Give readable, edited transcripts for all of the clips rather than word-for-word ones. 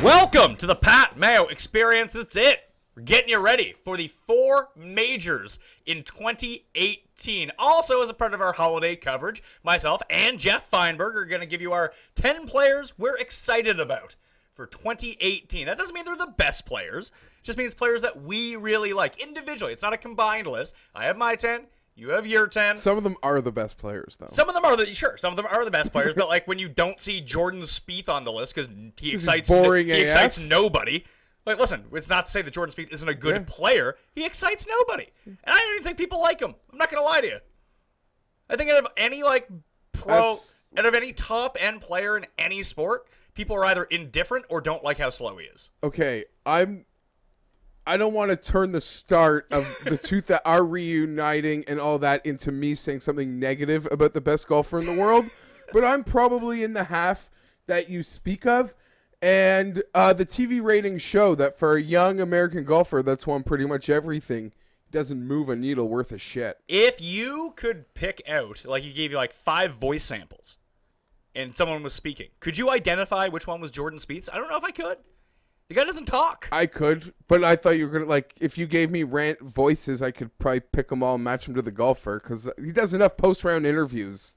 Welcome to the Pat Mayo Experience. That's it. We're getting you ready for the 4 majors in 2018. Also, as a part of our holiday coverage, myself and Geoff Fienberg are going to give you our 10 players we're excited about for 2018. That doesn't mean they're the best players. It just means players that we really like individually. It's not a combined list. I have my 10. You have your 10. Some of them are the best players, though. Some of them are the best players, but like when you don't see Jordan Spieth on the list because he excites nobody. Like, listen, it's not to say that Jordan Spieth isn't a good player. He excites nobody. And I don't even think people like him. I'm not going to lie to you. I think out of any out of any top end player in any sport, people are either indifferent or don't like how slow he is. Okay, I don't want to turn the start of our reuniting and all that into me saying something negative about the best golfer in the world, but I'm probably in the half that you speak of. And the TV ratings show that for a young American golfer that's won pretty much everything, doesn't move a needle worth a shit. If you could pick out, like you gave you like 5 voice samples and someone was speaking, could you identify which one was Jordan Spieth's? I don't know if I could. The guy doesn't talk. I could, but I thought you were going to, if you gave me rant voices, I could probably pick them all and match them to the golfer because he does enough post-round interviews.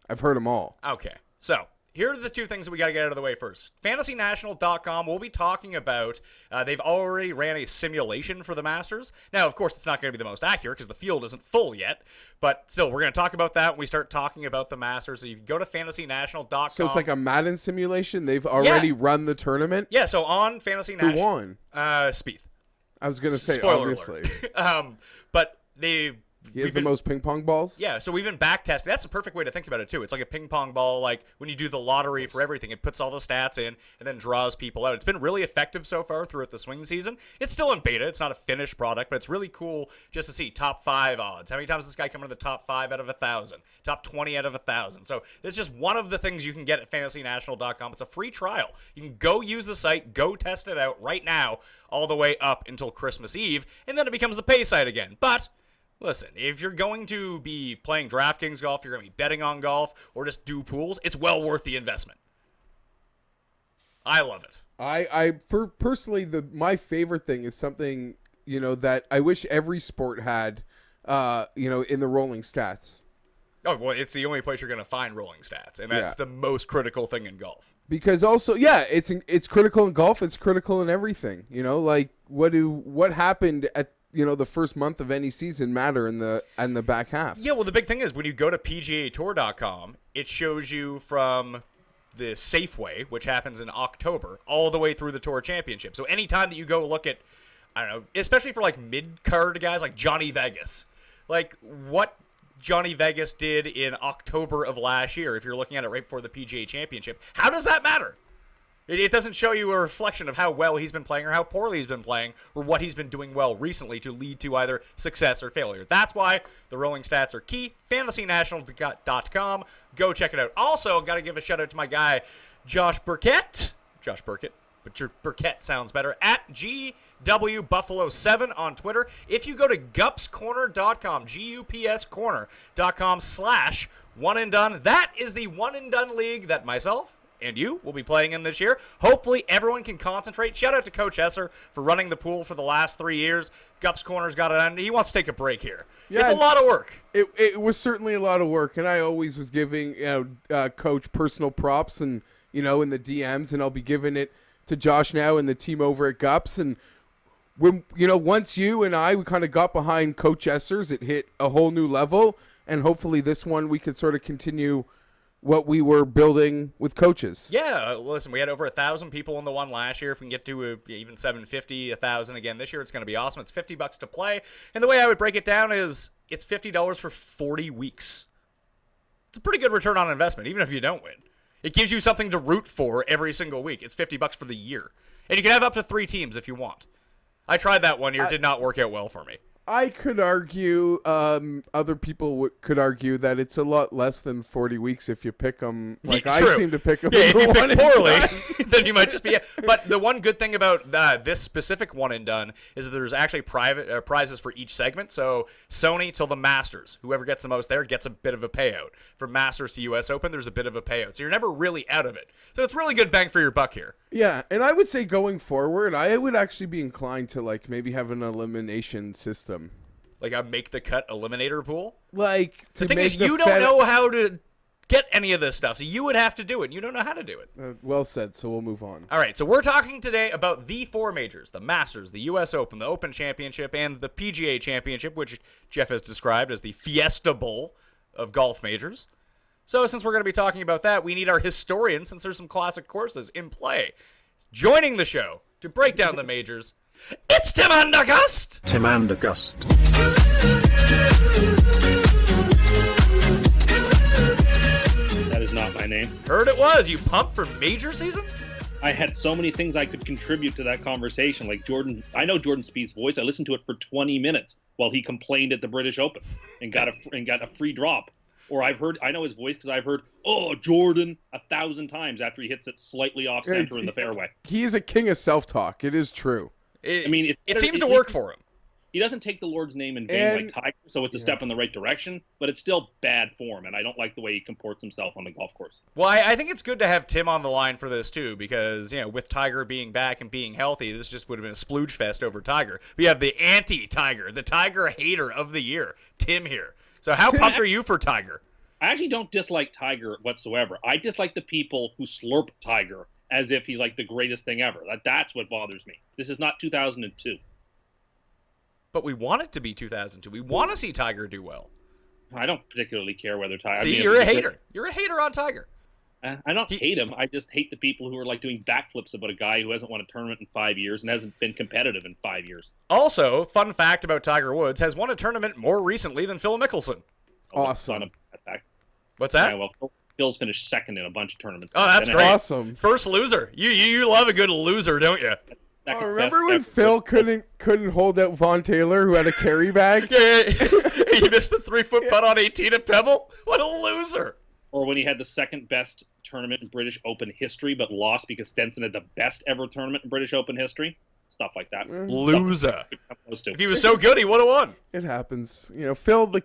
I've heard them all. Okay, so here are the 2 things that we got to get out of the way first. FantasyNational.com, we'll be talking about, they've already ran a simulation for the Masters. Now, of course, it's not going to be the most accurate because the field isn't full yet, but still, we're going to talk about that when we start talking about the Masters. So you can go to FantasyNational.com. So it's like a Madden simulation? They've already run the tournament? Yeah, so on Fantasy National. Who won? Spieth. I was going to say, Spoiler obviously. alert. But they... He has the most ping pong balls? Yeah, so we've been back testing. That's a perfect way to think about it, too. It's like a ping pong ball, like when you do the lottery for everything. It puts all the stats in and then draws people out. It's been really effective so far throughout the swing season. It's still in beta. It's not a finished product, but it's really cool just to see top 5 odds. How many times does this guy come into the top 5 out of 1,000? Top 20 out of 1,000. So it's just one of the things you can get at FantasyNational.com. It's a free trial. You can go use the site, go test it out right now, all the way up until Christmas Eve, and then it becomes the pay site again. But... listen, if you're going to be playing DraftKings golf, you're going to be betting on golf, or just do pools, it's well worth the investment. I love it. Personally, my favorite thing is something, that I wish every sport had, in the rolling stats. Oh, well, it's the only place you're going to find rolling stats, and that's the most critical thing in golf. Because also, it's critical in golf, it's critical in everything. What happened at the first month of any season matter in the back half. Yeah, well, the big thing is when you go to PGAtour.com, it shows you from the Safeway, which happens in October, all the way through the Tour Championship. So anytime that you go look at, I don't know, especially for like mid-card guys like Johnny Vegas, like what Johnny Vegas did in October of last year, if you're looking at it right before the PGA Championship, how does that matter? It doesn't show you a reflection of how well he's been playing or how poorly he's been playing or what he's been doing well recently to lead to either success or failure. That's why the rolling stats are key. FantasyNational.com. Go check it out. Also, got to give a shout-out to my guy, Josh Burkett. Josh Burkett, but your Burkett sounds better. At GWBuffalo7 on Twitter. If you go to gupscorner.com, GUPScorner.com/one and done, that is the one and done league that myself and you will be playing in this year. Hopefully everyone can concentrate. Shout out to Coach Esser for running the pool for the last 3 years. Gups Corner's got it on. He wants to take a break here. Yeah, it's a lot of work. It was certainly a lot of work, and I always was giving Coach personal props and in the DMs, and I'll be giving it to Josh now and the team over at Gups. And when once you and we kind of got behind Coach Esser's, it hit a whole new level, and hopefully this one we could sort of continue what we were building with coaches. Yeah, listen, we had over 1,000 people in the one last year. If we can get to even 750, 1,000 again this year, it's going to be awesome. It's $50 to play. And the way I would break it down is it's $50 for 40 weeks. It's a pretty good return on investment, even if you don't win. It gives you something to root for every single week. It's $50 for the year. And you can have up to 3 teams if you want. I tried that one year. It did not work out well for me. I could argue, other people could argue that it's a lot less than 40 weeks if you pick them. Like I seem to pick them. Yeah, if you pick poorly, then you might just be. But the one good thing about this specific one and done is that there's actually private prizes for each segment. So Sony till the Masters, whoever gets the most there gets a bit of a payout. From Masters to U.S. Open, there's a bit of a payout. So you're never really out of it. So it's really good bang for your buck here. Yeah, and I would say going forward, I would actually be inclined to like maybe have an elimination system. Like a make the cut eliminator pool? Like the thing is, you don't know how to get any of this stuff, so you would have to do it. You don't know how to do it. Well said, so we'll move on. All right, so we're talking today about the four majors: the Masters, the U.S. Open, the Open Championship, and the PGA Championship, which Geoff has described as the Fiesta Bowl of golf majors. So since we're going to be talking about that, we need our historian, since there's some classic courses in play. Joining the show to break down the majors, it's Tim Andergust! Tim Andergust. That is not my name. Heard it was. You pumped for major season? I had so many things I could contribute to that conversation. Like Jordan, I know Jordan Spieth's voice. I listened to it for 20 minutes while he complained at the British Open and got a free drop. Or I know his voice because I've heard, "Oh, Jordan," 1,000 times after he hits it slightly off center in the fairway. He is a king of self-talk. It is true. It seems to work for him. He doesn't take the Lord's name in vain like Tiger, so it's a step in the right direction, but it's still bad form, and I don't like the way he comports himself on the golf course. Well, I think it's good to have Tim on the line for this, too, because, with Tiger being back and being healthy, this just would have been a splooge fest over Tiger. We have the anti-Tiger, the Tiger hater of the year, Tim here. So how pumped are you for Tiger? I actually don't dislike Tiger whatsoever. I dislike the people who slurp Tiger as if he's like the greatest thing ever. That's what bothers me. This is not 2002. But we want it to be 2002. We want to see Tiger do well. I don't particularly care whether Tiger... See, you're a hater. You're a hater on Tiger. I don't hate him. I just hate the people who are like doing backflips about a guy who hasn't won a tournament in 5 years and hasn't been competitive in 5 years. Also, fun fact about Tiger Woods, has won a tournament more recently than Phil Mickelson. Awesome. What's that? Yeah, well, Phil's finished second in a bunch of tournaments. Oh, that's great. Awesome. First loser. You love a good loser, don't you? Oh, remember when Phil couldn't hold out Von Taylor, who had a carry bag? Yeah, he missed the 3-foot putt on 18 at Pebble? What a loser. Or when he had the second best tournament in British Open history, but lost because Stenson had the best ever tournament in British Open history. Stuff like that. Loser. If he was so good, he would have won. It happens. Phil, the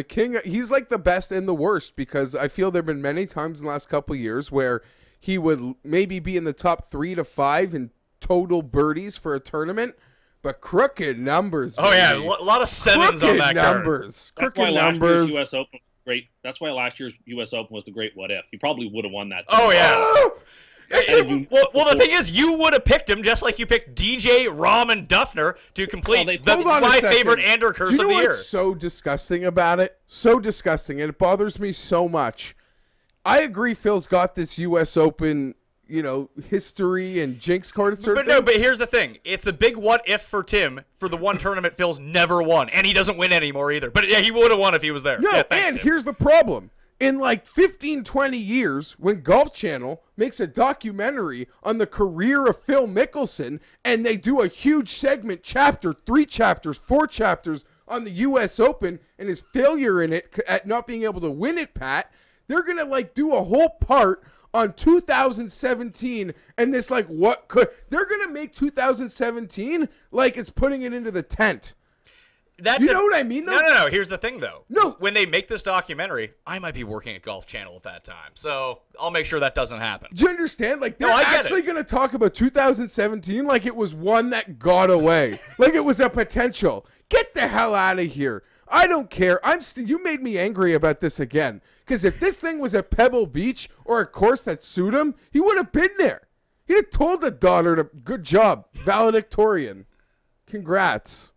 king, he's like the best and the worst, because I feel there have been many times in the last couple of years where he would maybe be in the top 3 to 5 in total birdies for a tournament, but crooked numbers. Oh, yeah, a lot of sevens on that numbers. card. Crooked numbers. US Open was great. That's why last year's U.S. Open was the great what if. He probably would have won that. Oh, yeah. Well, the thing is, you would have picked him just like you picked DJ, Rahm, and Duffner to complete my favorite Ander curse of the year. Do you know what's so disgusting about it? So disgusting, and it bothers me so much. I agree Phil's got this U.S. Open, history and jinx card. But here's the thing. It's the big what if for Tim for the one tournament Phil's never won, and he doesn't win anymore either. But, yeah, he would have won if he was there. No, yeah, thanks, and Tim. Here's the problem. In like 15, 20 years, when Golf Channel makes a documentary on the career of Phil Mickelson, and they do a huge segment, 3 chapters, 4 chapters on the U.S. Open and his failure in it at not being able to win it, Pat, they're going to do a whole part on 2017 and this they're going to make 2017 like it's putting it into the tent. You know what I mean, though? No. Here's the thing, though. No. When they make this documentary, I might be working at Golf Channel at that time. So I'll make sure that doesn't happen. Do you understand? They're actually going to talk about 2017 like it was one that got away. Like it was a potential. Get the hell out of here. I don't care. You made me angry about this again. Because if this thing was at Pebble Beach or a course that suited him, he would have been there. He'd have told the daughter good job, valedictorian. Congrats.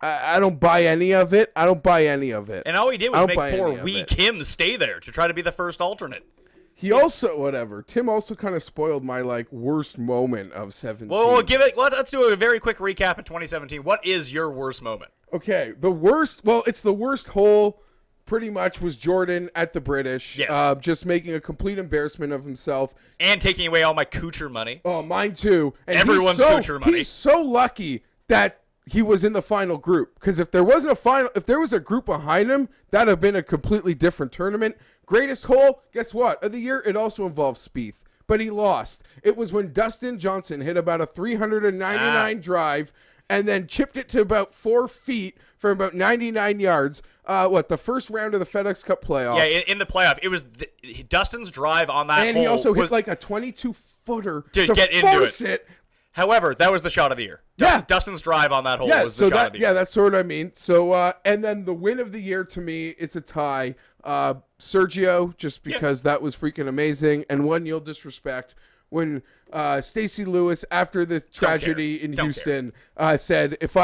I don't buy any of it. And all he did was make poor Wee Kim stay there to try to be the first alternate. He also, Tim also kind of spoiled my worst moment of 17. Well, let's do a very quick recap of 2017. What is your worst moment? Okay, the worst. Well, it's the worst hole. Pretty much was Jordan at the British. Yes. Just making a complete embarrassment of himself and taking away all my Kuchar money. Oh, mine too. And everyone's Kuchar money. He's so lucky that he was in the final group. Because if there wasn't a final, if there was a group behind him, that'd have been a completely different tournament. Greatest hole, guess what? Of the year, it also involves Spieth. But he lost. It was when Dustin Johnson hit about a 399 drive and then chipped it to about 4 feet from about 99 yards. The first round of the FedEx Cup playoff. Yeah, in the playoff. It was Dustin's drive on that hole. And he also hit like a 22-footer to get force into it. However, that was the shot of the year. Dustin's drive on that hole was the shot of the year. Yeah, that's sort of what I mean. So, and then the win of the year to me, it's a tie. Sergio, just because that was freaking amazing. And one you'll disrespect when Stacey Lewis, after the tragedy in Houston, said, if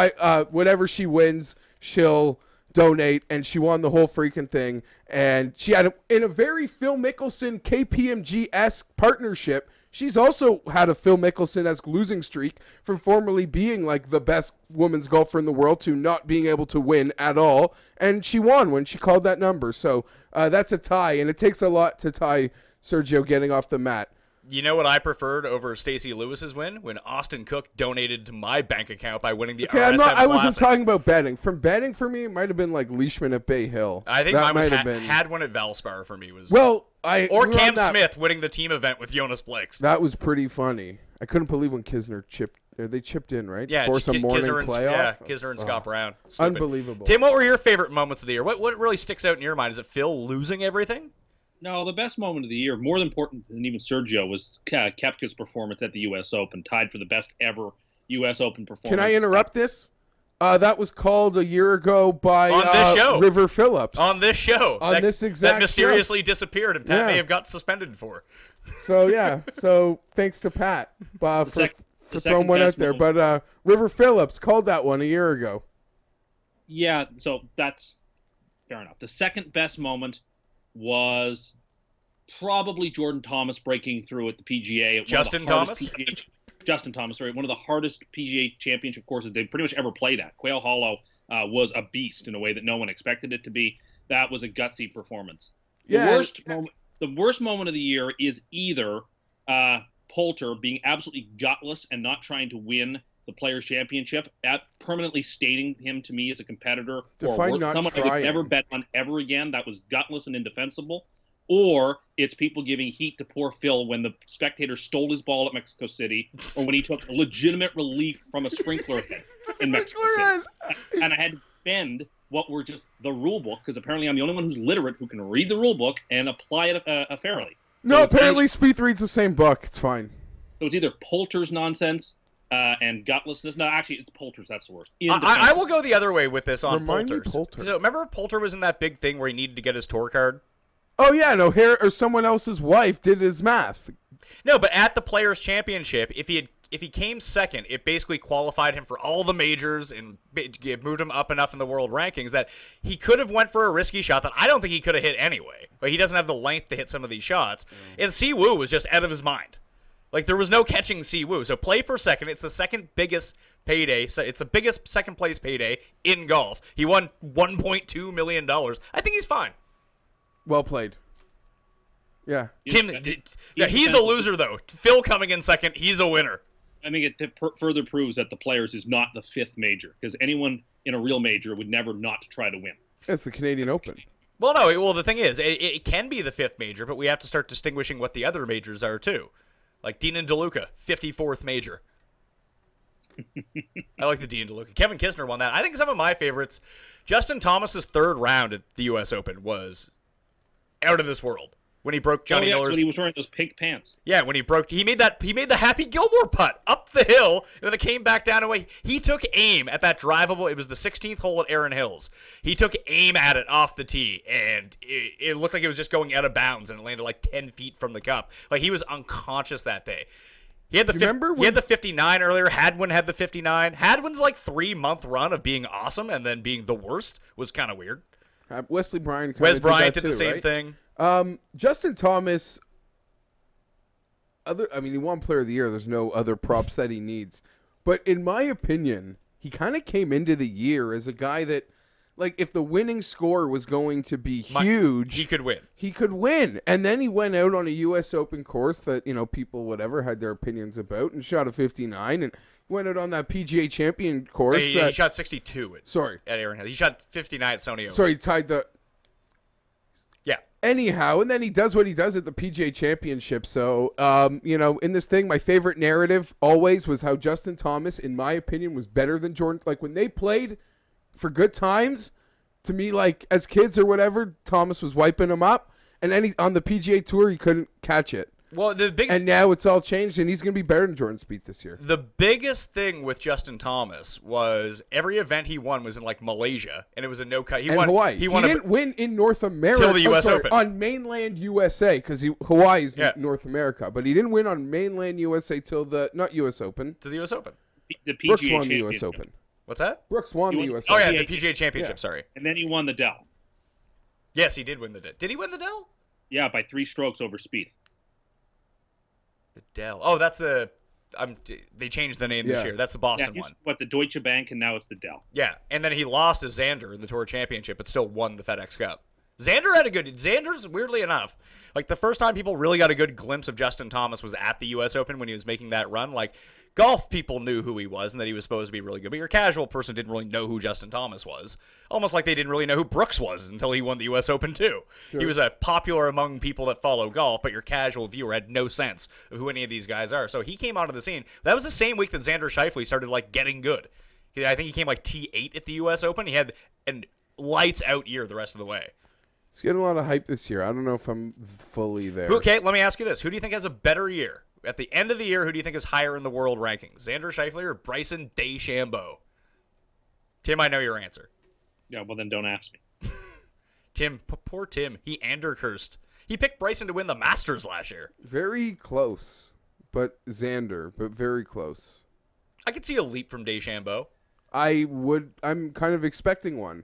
whatever she wins, she'll donate, and she won the whole freaking thing. And she had, in a very Phil Mickelson KPMG-esque partnership, she's also had a Phil Mickelson-esque losing streak from formerly being like the best women's golfer in the world to not being able to win at all. And she won when she called that number. So that's a tie, and it takes a lot to tie Sergio getting off the mat. You know what I preferred over Stacey Lewis's win? When Austin Cook donated to my bank account by winning the RSM Classic. I wasn't talking about betting. From betting for me, it might have been like Leishman at Bay Hill. I think mine was had one at Valspar for me. Cam Smith winning the team event with Jonas Blakes. That was pretty funny. I couldn't believe when Kisner chipped in, right? Yeah, for some morning playoff. Yeah, Kisner and Scott Brown. Stupid. Unbelievable. Tim, what were your favorite moments of the year? What really sticks out in your mind? Is it Phil losing everything? No, the best moment of the year, more important than even Sergio, was Koepka's performance at the U.S. Open, tied for the best ever U.S. Open performance. Can I interrupt this? That was called a year ago by on this show. River Phillips. On this show. On this exact that mysteriously disappeared, and Pat may have got suspended for. So, yeah. So, thanks to Pat for throwing one out there. But River Phillips called that one a year ago. Yeah, so that's fair enough. The second best moment was probably Jordan Thomas breaking through at the PGA. Justin Thomas, sorry, one of the hardest PGA championship courses they've pretty much ever played at. Quail Hollow was a beast in a way that no one expected it to be. That was a gutsy performance. The worst moment of the year is either Poulter being absolutely gutless and not trying to win the Players' Championship, permanently stating him to me as a competitor or someone I would never bet on ever again. That was gutless and indefensible. Or it's people giving heat to poor Phil when the spectator stole his ball at Mexico City, or when he took legitimate relief from a sprinkler head in Mexico City. And I had to defend what were just the rule book, because apparently I'm the only one who's literate who can read the rule book and apply it fairly. No, apparently Spieth reads the same book. It's fine. So it's either Poulter's nonsense and gutlessness. No, actually, it's Poulter's. That's the worst. I will go the other way with this on Poulter. So remember Poulter was in that big thing where he needed to get his tour card? Oh, yeah, no, or someone else's wife did his math. No, but at the Players' Championship, if he came second, it basically qualified him for all the majors and it moved him up enough in the world rankings that he could have went for a risky shot that I don't think he could have hit anyway. But he doesn't have the length to hit some of these shots. And Siwoo was just out of his mind. Like, there was no catching Siwoo. So play for second. It's the second biggest payday. So it's the biggest second-place payday in golf. He won $1.2 million. I think he's fine. Well played. Yeah. Tim, he's a loser, though. Phil coming in second, he's a winner. I think it further proves that the Players is not the fifth major, because anyone in a real major would never not try to win. It's the Canadian Open. Well, no. Well, the thing is, it can be the fifth major, but we have to start distinguishing what the other majors are, too. Like Dean and DeLuca, 54th major. I like the Dean and DeLuca. Kevin Kisner won that. I think some of my favorites, Justin Thomas's third round at the U.S. Open was out of this world. When he broke Johnny Miller's... when he was wearing those pink pants. Yeah, when he made the Happy Gilmore putt up the hill, and then it came back down away. He took aim at that drivable. It was the 16th hole at Erin Hills. He took aim at it off the tee, and it looked like it was just going out of bounds, and it landed like 10 feet from the cup. Like, he was unconscious that day. He had the 59 earlier. Hadwin had the 59. Hadwin's like 3-month run of being awesome and then being the worst was kind of weird. Wesley Bryan. Wes Bryant did the same thing. Justin Thomas, he won Player of the Year. There's no other props that he needs. But in my opinion, he kind of came into the year as a guy that, like if the winning score was going to be huge, he could win. He could win. And then he went out on a U.S. Open course that, people, whatever, had their opinions about and shot a 59 and went out on that PGA champion course. He shot 62 at Aaron Hill. He shot 59 at Sony Open. Sorry, he tied the... Yeah. Anyhow, and then he does what he does at the PGA Championship. So, in this thing, my favorite narrative always was how Justin Thomas, in my opinion, was better than Jordan. Like, when they played for good times, to me, like, as kids or whatever, Thomas was wiping him up. And then on the PGA Tour, he couldn't catch it. Well, and now it's all changed, and he's going to be better than Jordan Spieth this year. The biggest thing with Justin Thomas was every event he won was in, like, Malaysia, and it was a no-cut. He won Hawaii. He didn't win in North America. Till the U.S. Open. On mainland USA, because Hawaii's North America. But he didn't win on mainland USA till not U.S. Open. To the U.S. Open. The PGA Brooks won the U.S. Open. What's that? Brooks won the U.S. Open. Open. Oh, yeah, the PGA Championship, sorry. And then he won the Dell. Yes, he did win the Dell. Did he win the Dell? Yeah, by 3 strokes over Spieth. The Dell. Oh, that's the... they changed the name this year. That's the Boston one. The Deutsche Bank, and now it's the Dell. Yeah, and then he lost to Xander in the Tour Championship, but still won the FedEx Cup. Xander's, weirdly enough, like the first time people really got a good glimpse of Justin Thomas was at the U.S. Open when he was making that run. Like, golf people knew who he was and that he was supposed to be really good, but your casual person didn't really know who Justin Thomas was. Almost like they didn't really know who Brooks was until he won the U.S. Open, too. Sure. He was popular among people that follow golf, but your casual viewer had no sense of who any of these guys are. So he came onto the scene. That was the same week that Xander Schauffele started, like, getting good. I think he came, like, T8 at the U.S. Open. He had a lights-out year the rest of the way. He's getting a lot of hype this year. I don't know if I'm fully there. Okay, let me ask you this. Who do you think has a better year? At the end of the year, who do you think is higher in the world rankings? Xander Schauffele or Bryson DeChambeau? Tim, I know your answer. Yeah, well, then don't ask me. Tim, poor Tim. He Andercursed. He picked Bryson to win the Masters last year. Very close, but very close. I could see a leap from DeChambeau. I'm kind of expecting one.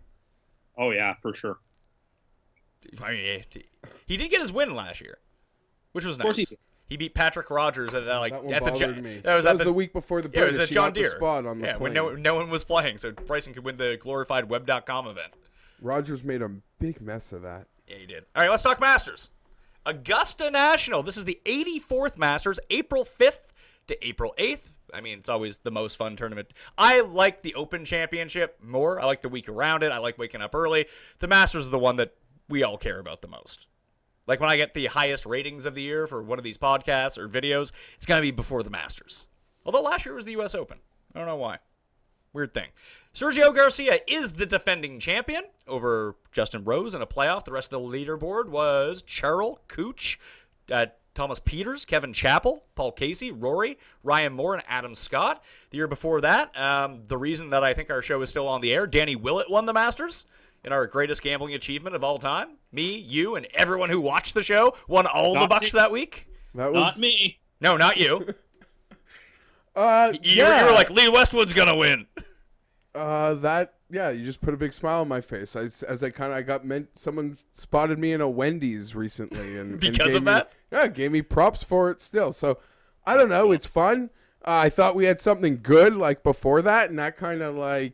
Oh, yeah, for sure. I mean, he did get his win last year, which was nice. He beat Patrick Rogers at that one bothered me. That was the week before the British. It was at John Deere. The spot on the plane. When no one was playing, so Bryson could win the glorified Web.com event. Rogers made a big mess of that. Yeah, he did. All right, let's talk Masters. Augusta National. This is the 84th Masters, April 5th to April 8th. I mean, it's always the most fun tournament. I like the Open Championship more. I like the week around it. I like waking up early. The Masters is the one that we all care about the most. Like when I get the highest ratings of the year for one of these podcasts or videos, it's going to be before the Masters. Although last year was the U.S. Open. I don't know why. Weird thing. Sergio Garcia is the defending champion over Justin Rose in a playoff. The rest of the leaderboard was Charles Cooch, Thomas Peters, Kevin Chappell, Paul Casey, Rory, Ryan Moore, and Adam Scott. The year before that, the reason that I think our show is still on the air, Danny Willett won the Masters. In our greatest gambling achievement of all time. Me, you, and everyone who watched the show won all the bucks that week. Not me. No, not you. You yeah. were like, Lee Westwood's going to win. You just put a big smile on my face. Someone spotted me in a Wendy's recently. And because of that? Yeah, gave me props for it still. So, I don't know. It's fun. I thought we had something good like before that, and that kind of like,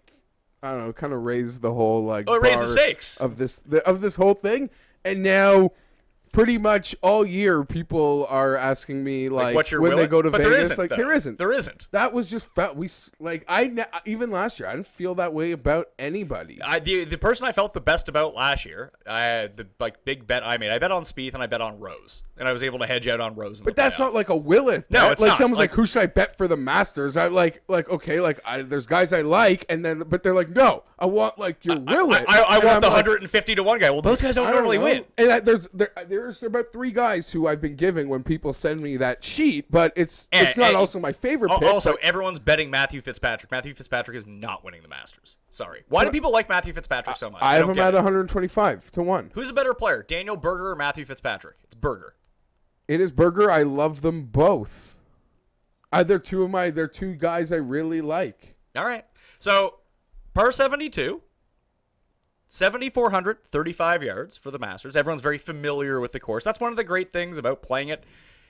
I don't know, kind of raised the whole like it raised the stakes of this whole thing, and now pretty much all year people are asking me like what's your when they go to but Vegas, there isn't. That was just even last year I didn't feel that way about anybody. The person I felt the best about last year, the big bet I made. I bet on Spieth and I bet on Rose, and I was able to hedge out on Rose. But that's not like a Willett. No, it's like not. Someone's like, who should I bet for the Masters? I there's guys I like, but they're like, no, I want like your Willett. I want the 150 to 1 guy. Well, those guys don't normally win. And there's about 3 guys who I've been giving when people send me that sheet, but it's not also my favorite pick. Also, everyone's betting Matthew Fitzpatrick. Matthew Fitzpatrick is not winning the Masters. Sorry. Why do people like Matthew Fitzpatrick so much? I have him at 125 to 1. Who's a better player, Daniel Berger or Matthew Fitzpatrick? It's Berger. It is Berger. I love them both. They're two guys I really like. All right. So, par 72. 7,400, 35 yards for the Masters. Everyone's very familiar with the course. That's one of the great things about playing it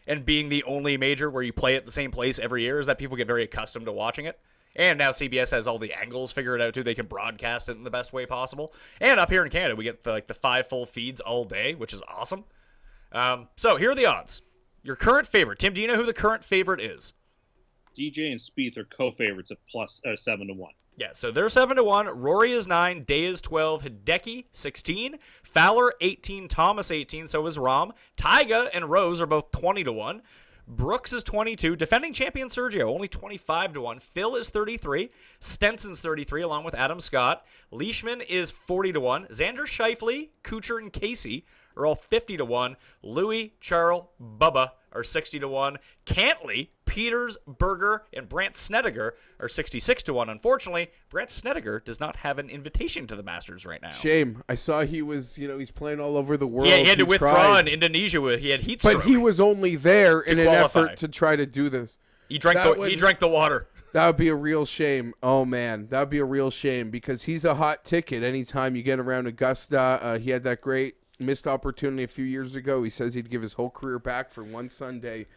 and being the only major where you play at the same place every year is that people get very accustomed to watching it. And now CBS has all the angles figured out, too. They can broadcast it in the best way possible. And up here in Canada, we get the 5 full feeds all day, which is awesome. So here are the odds. Your current favorite. Tim, do you know who the current favorite is? DJ and Spieth are co-favorites at plus 7 to 1. Yeah, so they're 7 to 1. Rory is 9. Day is 12. Hideki 16. Fowler 18. Thomas 18. So is Rahm. Tyga and Rose are both 20 to 1. Brooks is 22. Defending champion Sergio, only 25 to 1. Phil is 33. Stenson's 33, along with Adam Scott. Leishman is 40 to 1. Xander Schauffele, Kuchar, and Casey are all 50 to 1. Louis, Charles, Bubba are 60 to 1. Cantley, Peters, Berger, and Brandt Snedeker are 66 to 1. Unfortunately, Brandt Snedeker does not have an invitation to the Masters right now. Shame. I saw he was, he's playing all over the world. Yeah, he had to withdraw in Indonesia. He had heat stroke. But he was only there in an qualify. effort to try to do this. He drank the water. That would be a real shame. Oh, man. That would be a real shame because he's a hot ticket anytime you get around Augusta. He had that great missed opportunity a few years ago. He says he'd give his whole career back for one Sunday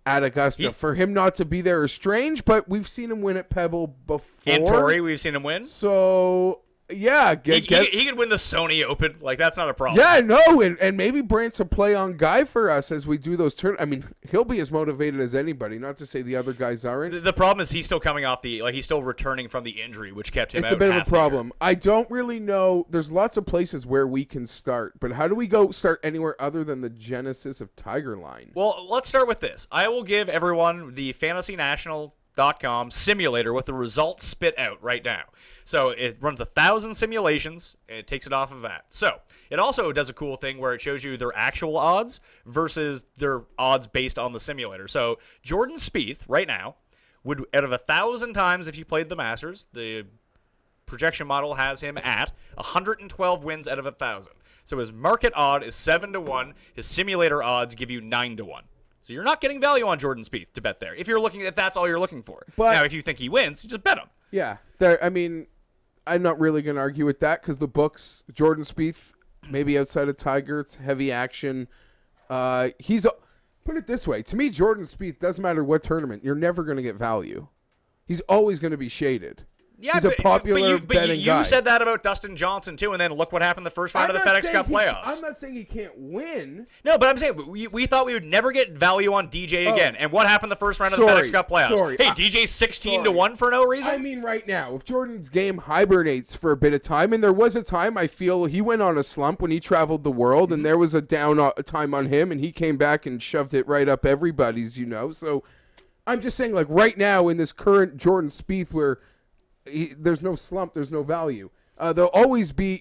at Augusta. For him not to be there is strange, but we've seen him win at Pebble before. And Torrey, we've seen him win. So, yeah. He could win the Sony Open. Like, that's not a problem. Yeah, no, and maybe Brandt's a play-on guy for us as we do those turns. I mean, he'll be as motivated as anybody, not to say the other guys aren't. The problem is he's still coming off he's still returning from the injury, which kept him out. It's a bit of a problem. I don't really know. There's lots of places where we can start, but how do we go start anywhere other than the genesis of Tiger Line? Well, let's start with this. I will give everyone the FantasyNational.com simulator with the results spit out right now. So it runs 1,000 simulations, and it takes it off of that. So it also does a cool thing where it shows you their actual odds versus their odds based on the simulator. So Jordan Spieth right now would, out of 1,000 times if you played the Masters, the projection model has him at 112 wins out of 1,000. So his market odd is 7 to 1. His simulator odds give you 9 to 1. So you're not getting value on Jordan Spieth to bet there. If that's all you're looking for. But now, if you think he wins, you just bet him. Yeah, I'm not really going to argue with that because the books, Jordan Spieth, maybe outside of Tiger, it's heavy action. Put it this way. To me, Jordan Spieth, doesn't matter what tournament, you're never going to get value. He's always going to be shaded. Yeah, he's a popular betting guy. You said that about Dustin Johnson, too, and then look what happened the first round of the FedEx Cup playoffs. I'm not saying he can't win. No, but I'm saying we thought we would never get value on DJ again. And what happened the first round of the FedEx Cup playoffs? Hey, DJ's 16 to 1 for no reason? I mean, right now, if Jordan's game hibernates for a bit of time, and there was a time I feel he went on a slump when he traveled the world, and there was a down time on him, and he came back and shoved it right up everybody's, So I'm just saying, like, right now in this current Jordan Spieth where there's no slump, there's no value. There'll always be,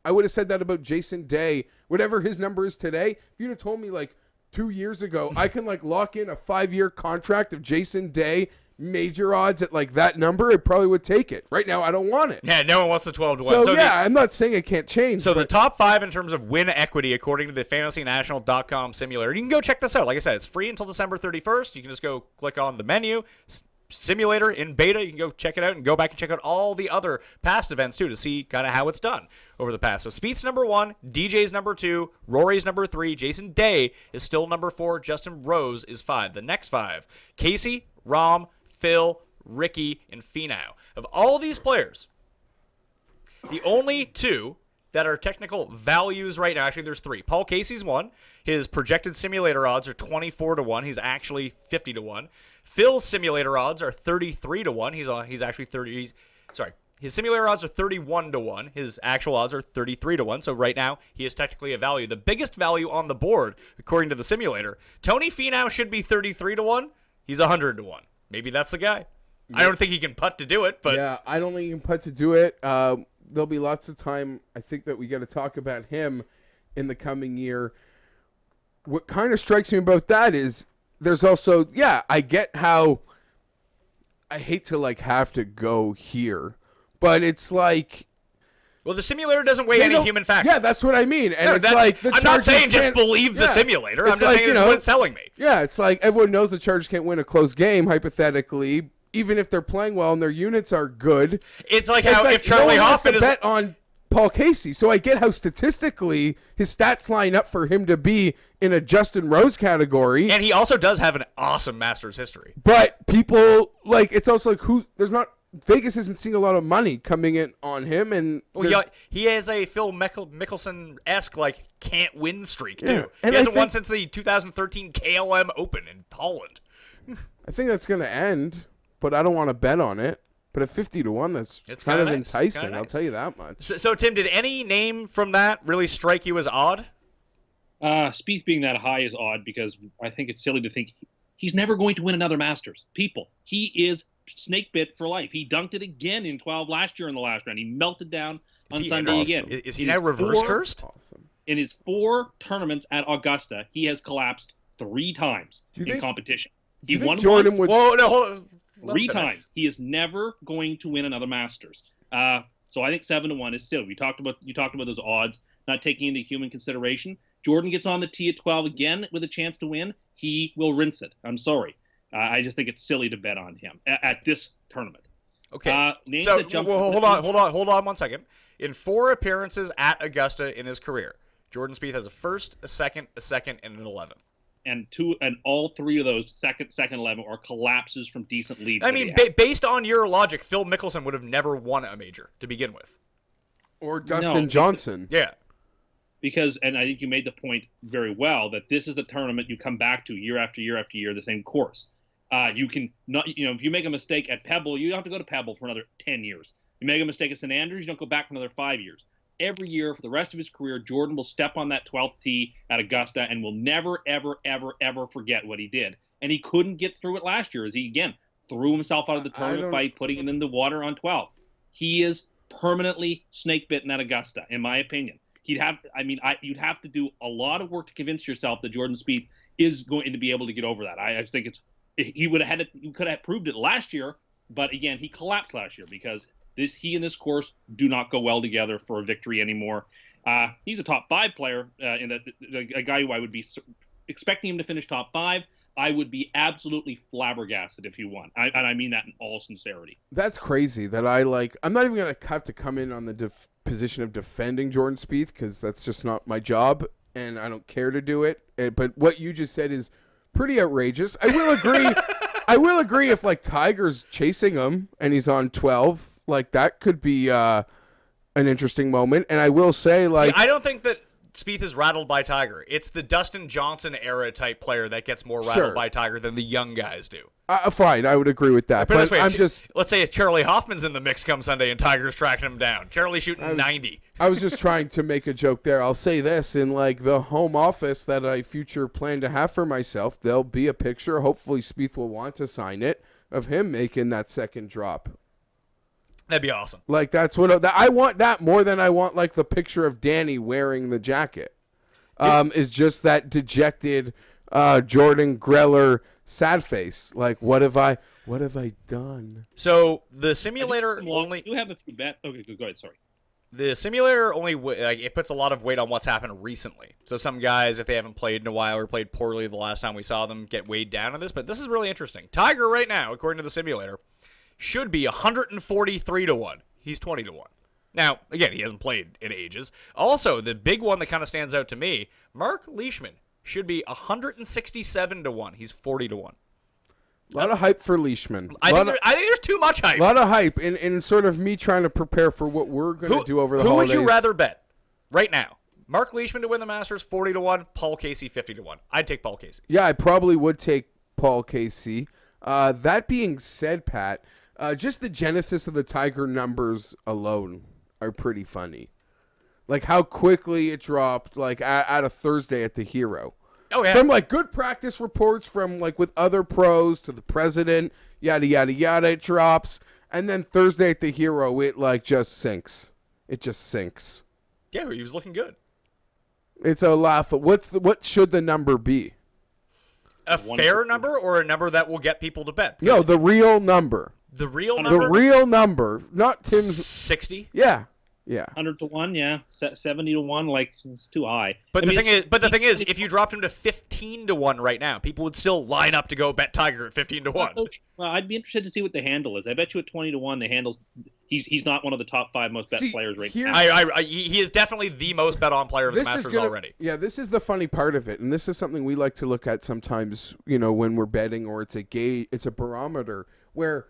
I would have said that about Jason Day. Whatever his number is today, if you'd have told me like 2 years ago, I can like lock in a 5-year contract of Jason Day, major odds at like that number, I probably would take it. Right now, I don't want it. Yeah, no one wants the 12 to 1. So yeah, I'm not saying it can't change. So the top 5 in terms of win equity, according to the FantasyNational.com simulator. You can go check this out. Like I said, it's free until December 31st. You can just go click on the menu. Simulator in beta. You can go check it out and go back and check out all the other past events too to see kind of how it's done over the past. So Spieth's number 1, DJ's number 2, Rory's number 3, Jason Day is still number 4, Justin Rose is 5. The next 5, Casey, Rahm, Phil, Ricky, and Finau. Of all these players, the only 2 that are technical values right now, actually there's 3. Paul Casey's 1. His projected simulator odds are 24 to 1. He's actually 50 to 1. Phil's simulator odds are 33 to 1. He's actually 30. His simulator odds are 31 to 1. His actual odds are 33 to 1. So right now, he is technically a value. The biggest value on the board, according to the simulator, Tony Finau should be 33 to 1. He's 100 to 1. Maybe that's the guy. I don't think he can putt to do it, but yeah, I don't think he can putt to do it. There'll be lots of time, I think, that we got to talk about him in the coming year. What kind of strikes me about that is there's also, I get how I hate to like have to go here, but it's like, well, the simulator doesn't weigh any human factors. Yeah, that's what I mean. And it's like the I'm not saying just believe the simulator. I'm just saying it's what it's telling me. Yeah, it's like everyone knows the Chargers can't win a close game, hypothetically, even if they're playing well and their units are good. It's like how if Charlie Hoffman is bet on Paul Casey. So I get how statistically his stats line up for him to be in a Justin Rose category. And he also does have an awesome Masters history. But people, like, it's also like Vegas isn't seeing a lot of money coming in on him. And he has a Phil Mickelson-esque, like, can't win streak, too. Yeah. And He hasn't won since the 2013 KLM Open in Holland. I think that's going to end, but I don't want to bet on it. But at 50-1, it's kind of nice. Enticing. Nice. I'll tell you that much. So, Tim, did any name from that really strike you as odd? Spieth being that high is odd because I think it's silly to think he's never going to win another Masters. People, he is snake bit for life. He dunked it again in 12 last year in the last round. He melted down on Sunday again. Is he now reverse cursed? Awesome. In his 4 tournaments at Augusta, he has collapsed 3 times in competition. He won Jordan once. Whoa, no, hold on. 3 times. He is never going to win another Masters. So I think 7-1 is silly. You talked about those odds, not taking into human consideration. Jordan gets on the tee at 12 again with a chance to win. He will rinse it. I'm sorry. I just think it's silly to bet on him at this tournament. Okay. Hold on 1 second. In 4 appearances at Augusta in his career, Jordan Spieth has a first, a second, and an 11th. And all 3 of those second, 11 are collapses from decent leads. I mean, based on your logic, Phil Mickelson would have never won a major to begin with. Or Dustin Johnson. Yeah. Because, and I think you made the point very well, that this is the tournament you come back to year after year after year, the same course. You can not, if you make a mistake at Pebble, you don't have to go to Pebble for another 10 years. You make a mistake at St. Andrews, you don't go back for another 5 years. Every year for the rest of his career, Jordan will step on that 12th tee at Augusta and will never, ever, ever, ever forget what he did. And he couldn't get through it last year as he, again, threw himself out of the tournament by putting it in the water on 12. He is permanently snake-bitten at Augusta, in my opinion. You'd have to do a lot of work to convince yourself that Jordan Spieth is going to be able to get over that. I just think he could have proved it last year, but again, he collapsed last year because he and this course do not go well together for a victory anymore. He's a top 5 player, a guy who I would be expecting him to finish top 5. I would be absolutely flabbergasted if he won. And I mean that in all sincerity. That's crazy that I'm not even going to have to come in on the position of defending Jordan Spieth because that's just not my job and I don't care to do it. But what you just said is pretty outrageous. I will agree. I will agree if like Tiger's chasing him and he's on 12. Like, that could be an interesting moment. And I will say, like... See, I don't think that Spieth is rattled by Tiger. It's the Dustin Johnson era type player that gets more rattled by Tiger than the young guys do. Fine, I would agree with that. But let's say if Charlie Hoffman's in the mix come Sunday and Tiger's tracking him down. Charlie's shooting 90. I was just trying to make a joke there. I'll say this. In, like, the home office that I future plan to have for myself, there'll be a picture, hopefully Spieth will want to sign it, of him making that second drop. That'd be awesome. Like, that's what I want that more than I want, like, the picture of Danny wearing the jacket. Is just that dejected Jordan Greller sad face. Like, what have I done? So the simulator only... You have a few bets. Okay, go ahead, sorry. The simulator only it puts a lot of weight on what's happened recently. So some guys, if they haven't played in a while or played poorly the last time we saw them, get weighed down on this. But this is really interesting. Tiger right now, according to the simulator, should be 143-1. He's 20-1. Now, again, he hasn't played in ages. Also, the big one that kind of stands out to me, Mark Leishman should be 167-1. He's 40-1. A lot of hype for Leishman. I think there's too much hype. A lot of hype in sort of me trying to prepare for what we're going to do over the holidays. Who would you rather bet right now? Mark Leishman to win the Masters, 40-1. Paul Casey, 50-1. I'd take Paul Casey. Yeah, I probably would take Paul Casey. That being said, Pat, just the genesis of the Tiger numbers alone are pretty funny. Like how quickly it dropped, like at a Thursday at the Hero. Oh yeah. From like good practice reports from like with other pros to the president, yada yada yada, it drops, and then Thursday at the Hero, it like just sinks. It just sinks. Yeah, he was looking good. It's a laugh. What should the number be? A fair number or a number that will get people to bet? No, the real number. The real number? The real number, not Tim's. 60? Yeah. Yeah. 100 to 1, yeah. 70 to 1, like, it's too high. But the thing is, if you dropped him to 15 to 1 right now, people would still line up to go bet Tiger at 15 to 1. Well, I'd be interested to see what the handle is. I bet you at 20 to 1, the handle's he's not one of the top 5 most bet players right now. He is definitely the most bet on player of the Masters already. Yeah, this is the funny part of it, and this is something we like to look at sometimes, when we're betting, or it's a barometer where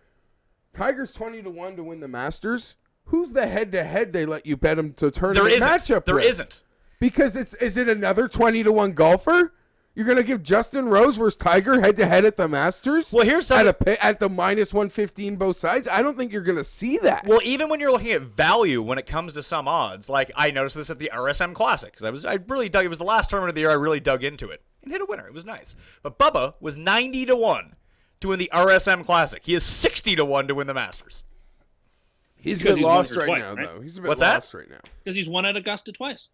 Tiger's 20 to 1 to win the Masters. Who's the head-to-head they let you bet him to tournament matchup There with? isn't. Because is it another 20 to 1 golfer? You're going to give Justin Rose versus Tiger head-to-head at the Masters? Well, here's at the minus 115 both sides? I don't think you're going to see that. Well, even when you're looking at value when it comes to some odds, like I noticed this at the RSM Classic, because I really dug. It was the last tournament of the year I really dug into it and hit a winner. It was nice. But Bubba was 90 to 1 to win the RSM Classic. He is 60 to 1 to win the Masters. He's a bit lost right now, though. He's a bit lost right now. Because he's won at Augusta twice.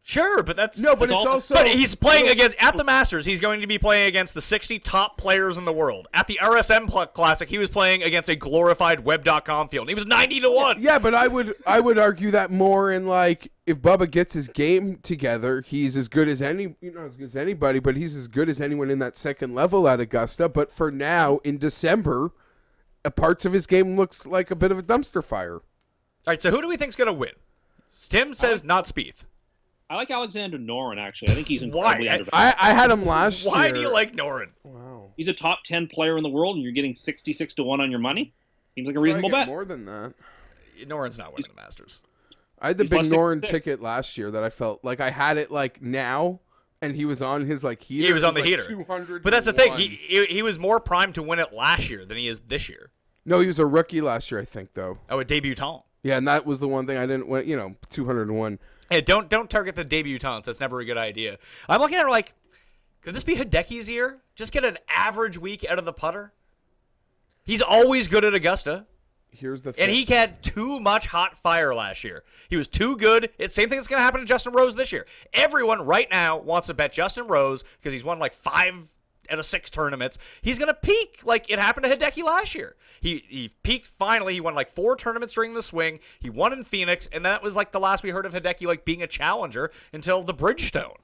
Sure, but that's... No, but it's also... But he's playing against... At the Masters, he's going to be playing against the 60 top players in the world. At the RSM Classic, he was playing against a glorified Web.com field. And he was 90 to 1. Yeah, but I would argue that more in, like, if Bubba gets his game together, he's as good as not as good as anybody, but he's as good as anyone in that second level at Augusta. But for now, in December... parts of his game looks like a bit of a dumpster fire. All right, so who do we think's going to win? Tim says not Spieth. I like Alexander Noren, actually. I think he's incredibly undervalued. I had him last year. Why do you like Noren? Wow. He's a top 10 player in the world, and you're getting 66 to 1 on your money? Seems like a reasonable bet. More than that. Noren's not winning the Masters. I had the big Noren ticket last year that I felt like I had it like now, and he was on his like heater. He was on the heater. 200 but that's the thing. He was more primed to win it last year than he is this year. No, he was a rookie last year, I think, though. Oh, a debutant. Yeah, and that was the one thing I didn't win. 201. Hey, don't target the debutants. That's never a good idea. I'm looking at it like, could this be Hideki's year? Just get an average week out of the putter. He's always good at Augusta. Here's the thing. And he had too much hot fire last year. He was too good. It's the same thing that's going to happen to Justin Rose this year. Everyone right now wants to bet Justin Rose because he's won like 5 out of 6 tournaments. He's going to peak like it happened to Hideki last year. He peaked finally. He won like 4 tournaments during the swing. He won in Phoenix, and that was like the last we heard of Hideki like being a challenger until the Bridgestone.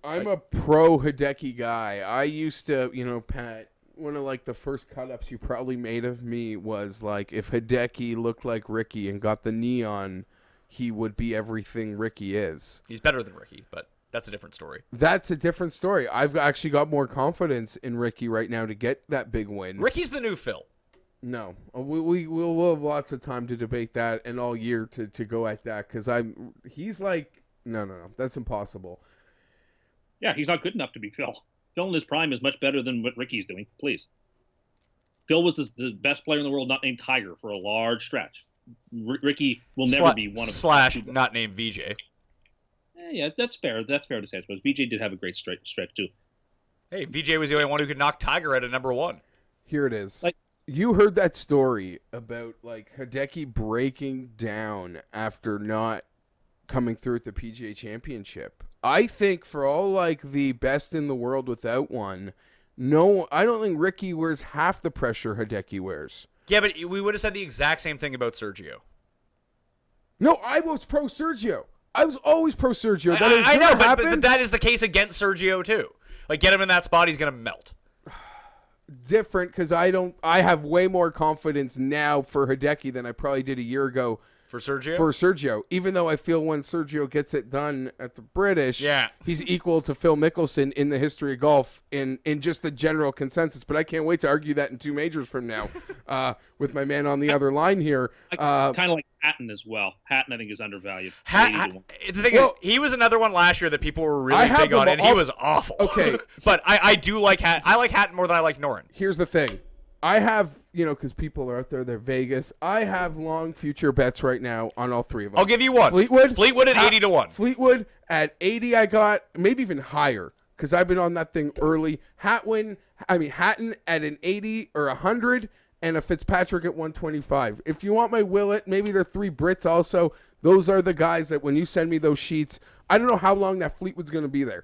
I'm a pro Hideki guy. I used to, Pat, one of like the first cut-ups you probably made of me was like if Hideki looked like Ricky and got the neon, he would be everything Ricky is. He's better than Ricky, but that's a different story. That's a different story. I've actually got more confidence in Ricky right now to get that big win. Ricky's the new Phil. No, we'll have lots of time to debate that and all year to go at that because he's like no, that's impossible. Yeah, he's not good enough to be Phil. Phil in his prime is much better than what Ricky's doing. Please. Phil was the best player in the world, not named Tiger, for a large stretch. Ricky will never be one of them. / not named VJ. Yeah, that's fair. That's fair to say, I suppose. VJ did have a great stretch too. Hey, VJ was the only one who could knock Tiger at a number 1. Here it is. You heard that story about like Hideki breaking down after not coming through at the PGA Championship. I think for all like the best in the world without one, no, I don't think Ricky wears half the pressure Hideki wears. Yeah, but we would have said the exact same thing about Sergio. No, I was pro Sergio. I was always pro Sergio. I know, but that is the case against Sergio too. Like, get him in that spot, he's going to melt. Different, because I have way more confidence now for Hideki than I probably did a year ago. For Sergio? For Sergio. Even though I feel when Sergio gets it done at the British, he's equal to Phil Mickelson in the history of golf in just the general consensus. But I can't wait to argue that in 2 majors from now with my man on the other line here. Kind of like Hatton as well. Hatton, I think, is undervalued. The thing is, he was another one last year that people were really big on, and he was awful. Okay. But I do like Hatton. I like Hatton more than I like Noren. Here's the thing. I have, because people are out there, they're Vegas. I have long future bets right now on all 3 of them. I'll give you one. Fleetwood at 80 to 1. Fleetwood at 80 I got, maybe even higher, because I've been on that thing early. Hatton at an 80 or 100, and a Fitzpatrick at 125. If you want my Willett, maybe there are 3 Brits also. Those are the guys that when you send me those sheets, I don't know how long that Fleetwood's going to be there.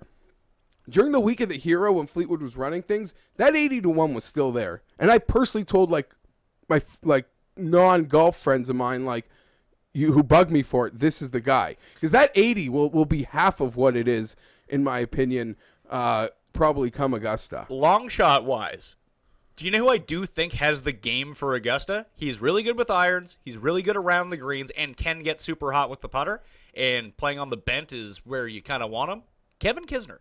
During the week of the Hero, when Fleetwood was running things, that 80 to 1 was still there. And I personally told my non-golf friends of mine, who bug me for it, this is the guy. Because that 80 will be half of what it is, in my opinion, probably come Augusta. Long shot wise, do you know who I do think has the game for Augusta? He's really good with irons. He's really good around the greens and can get super hot with the putter. And playing on the bent is where you kind of want him. Kevin Kisner.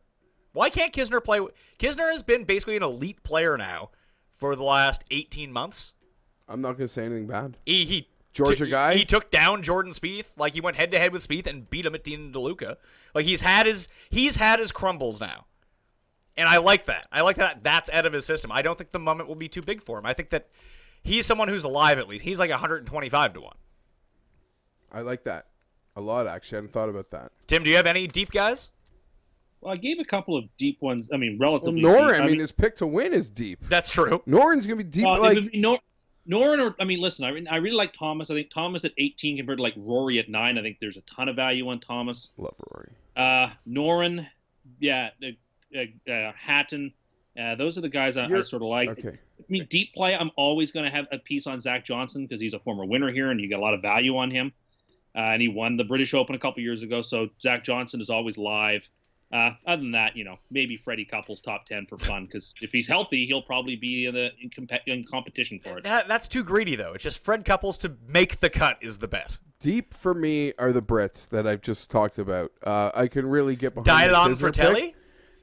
Why can't Kisner play? Kisner has been basically an elite player now for the last 18 months. I'm not going to say anything bad. He Georgia guy? He took down Jordan Spieth. Like, he went head-to-head with Spieth and beat him at Dean DeLuca. Like, he's had his crumbles now. And I like that. I like that that's out of his system. I don't think the moment will be too big for him. I think that he's someone who's alive at least. He's like 125 to 1. I like that a lot, actually. I hadn't thought about that. Tim, do you have any deep guys? Well, I gave a couple of deep ones. I mean, relatively Noren, deep. I mean, his pick to win is deep. That's true. Noren's going to be deep. It would be Noren, or I mean, listen, I really like Thomas. I think Thomas at 18 compared to like Rory at 9. I think there's a ton of value on Thomas. Love Rory. Noren, yeah, Hatton. Those are the guys I sort of like. Okay. I mean, deep play, I'm always going to have a piece on Zach Johnson because he's a former winner here and you get a lot of value on him. And he won the British Open a couple years ago, so Zach Johnson is always live. Other than that, maybe Freddie Couples top 10 for fun because if he's healthy, he'll probably be in competition for it. That's too greedy, though. It's just Fred Couples to make the cut is the bet. Deep for me are the Brits that I've just talked about. I can really get behind Dylan Fratelli?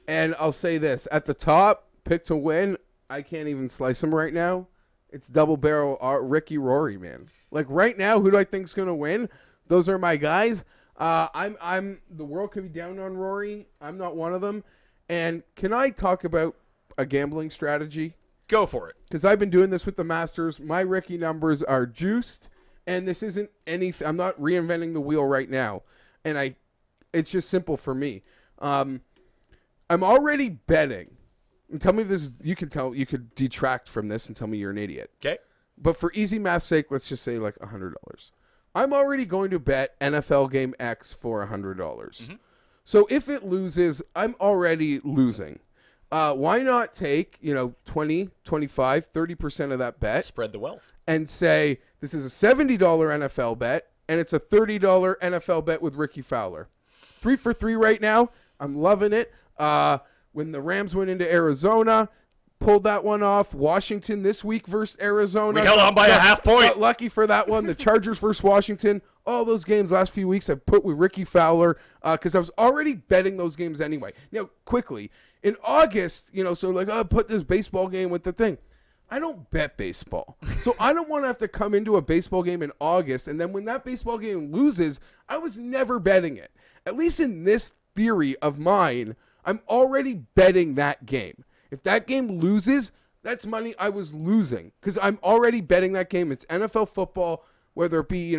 And I'll say this. At the top, pick to win, I can't even slice him right now. It's double barrel Ricky Rory, man. Like right now, who do I think's going to win? Those are my guys. The world could be down on Rory. I'm not one of them. And can I talk about a gambling strategy? Go for it. Because I've been doing this with the Masters. My Ricky numbers are juiced, and this isn't anything. I'm not reinventing the wheel right now, and it's just simple for me. I'm already betting. And tell me if this is. You could detract from this and tell me you're an idiot. Okay. But for easy math's sake, let's just say like $100. I'm already going to bet NFL game X for $100. Mm-hmm. So if it loses, I'm already losing. Why not take, 20, 25, 30% of that bet. Spread the wealth. And say, this is a $70 NFL bet, and it's a $30 NFL bet with Ricky Fowler. 3 for 3 right now. I'm loving it. When the Rams went into Arizona, pulled that one off. Washington this week versus Arizona. We held on by a half point. Got lucky for that one. The Chargers versus Washington. All those games last few weeks I put with Ricky Fowler because I was already betting those games anyway. Now, quickly, in August, put this baseball game with the thing. I don't bet baseball. So I don't want to have to come into a baseball game in August, and then when that baseball game loses, I was never betting it. At least in this theory of mine, I'm already betting that game. If that game loses, that's money I was losing because I'm already betting that game. It's NFL football, whether it be,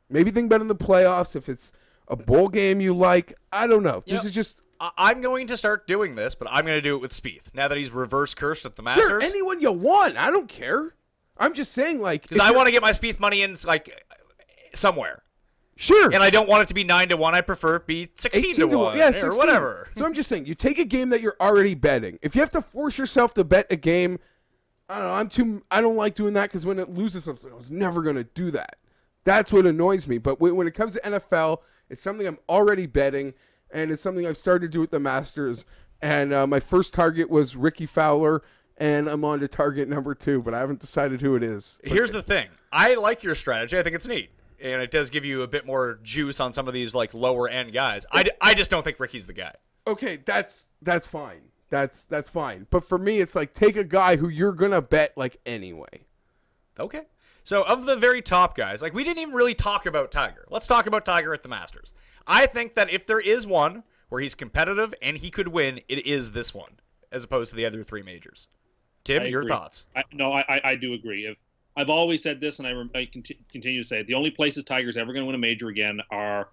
maybe think about in the playoffs. If it's a bowl game you like, I don't know. This is just... I'm going to start doing this, but I'm going to do it with Spieth. Now that he's reverse cursed at the Masters. Sure, anyone you want. I don't care. I'm just saying, because I want to get my Spieth money in, somewhere. Sure. And I don't want it to be 9-1. I prefer it be 16-1. Yeah, 16. Or whatever. So I'm just saying, you take a game that you're already betting. If you have to force yourself to bet a game, I don't like doing that because when it loses, I'm like, I was never going to do that. That's what annoys me. But when it comes to NFL, it's something I'm already betting, and it's something I've started to do with the Masters. And my first target was Ricky Fowler, and I'm on to target number 2, but I haven't decided who it is. Here's the thing. I like your strategy. I think it's neat. And it does give you a bit more juice on some of these lower end guys. I just don't think Ricky's the guy. Okay, that's fine. That's fine. But for me, it's take a guy who you're gonna bet anyway. Okay. So of the very top guys, we didn't even really talk about Tiger. Let's talk about Tiger at the Masters. I think that if there is one where he's competitive and he could win, it is this one, as opposed to the other 3 majors. Tim, your thoughts? I do agree. I've always said this, and I continue to say it. The only places Tiger's ever going to win a major again are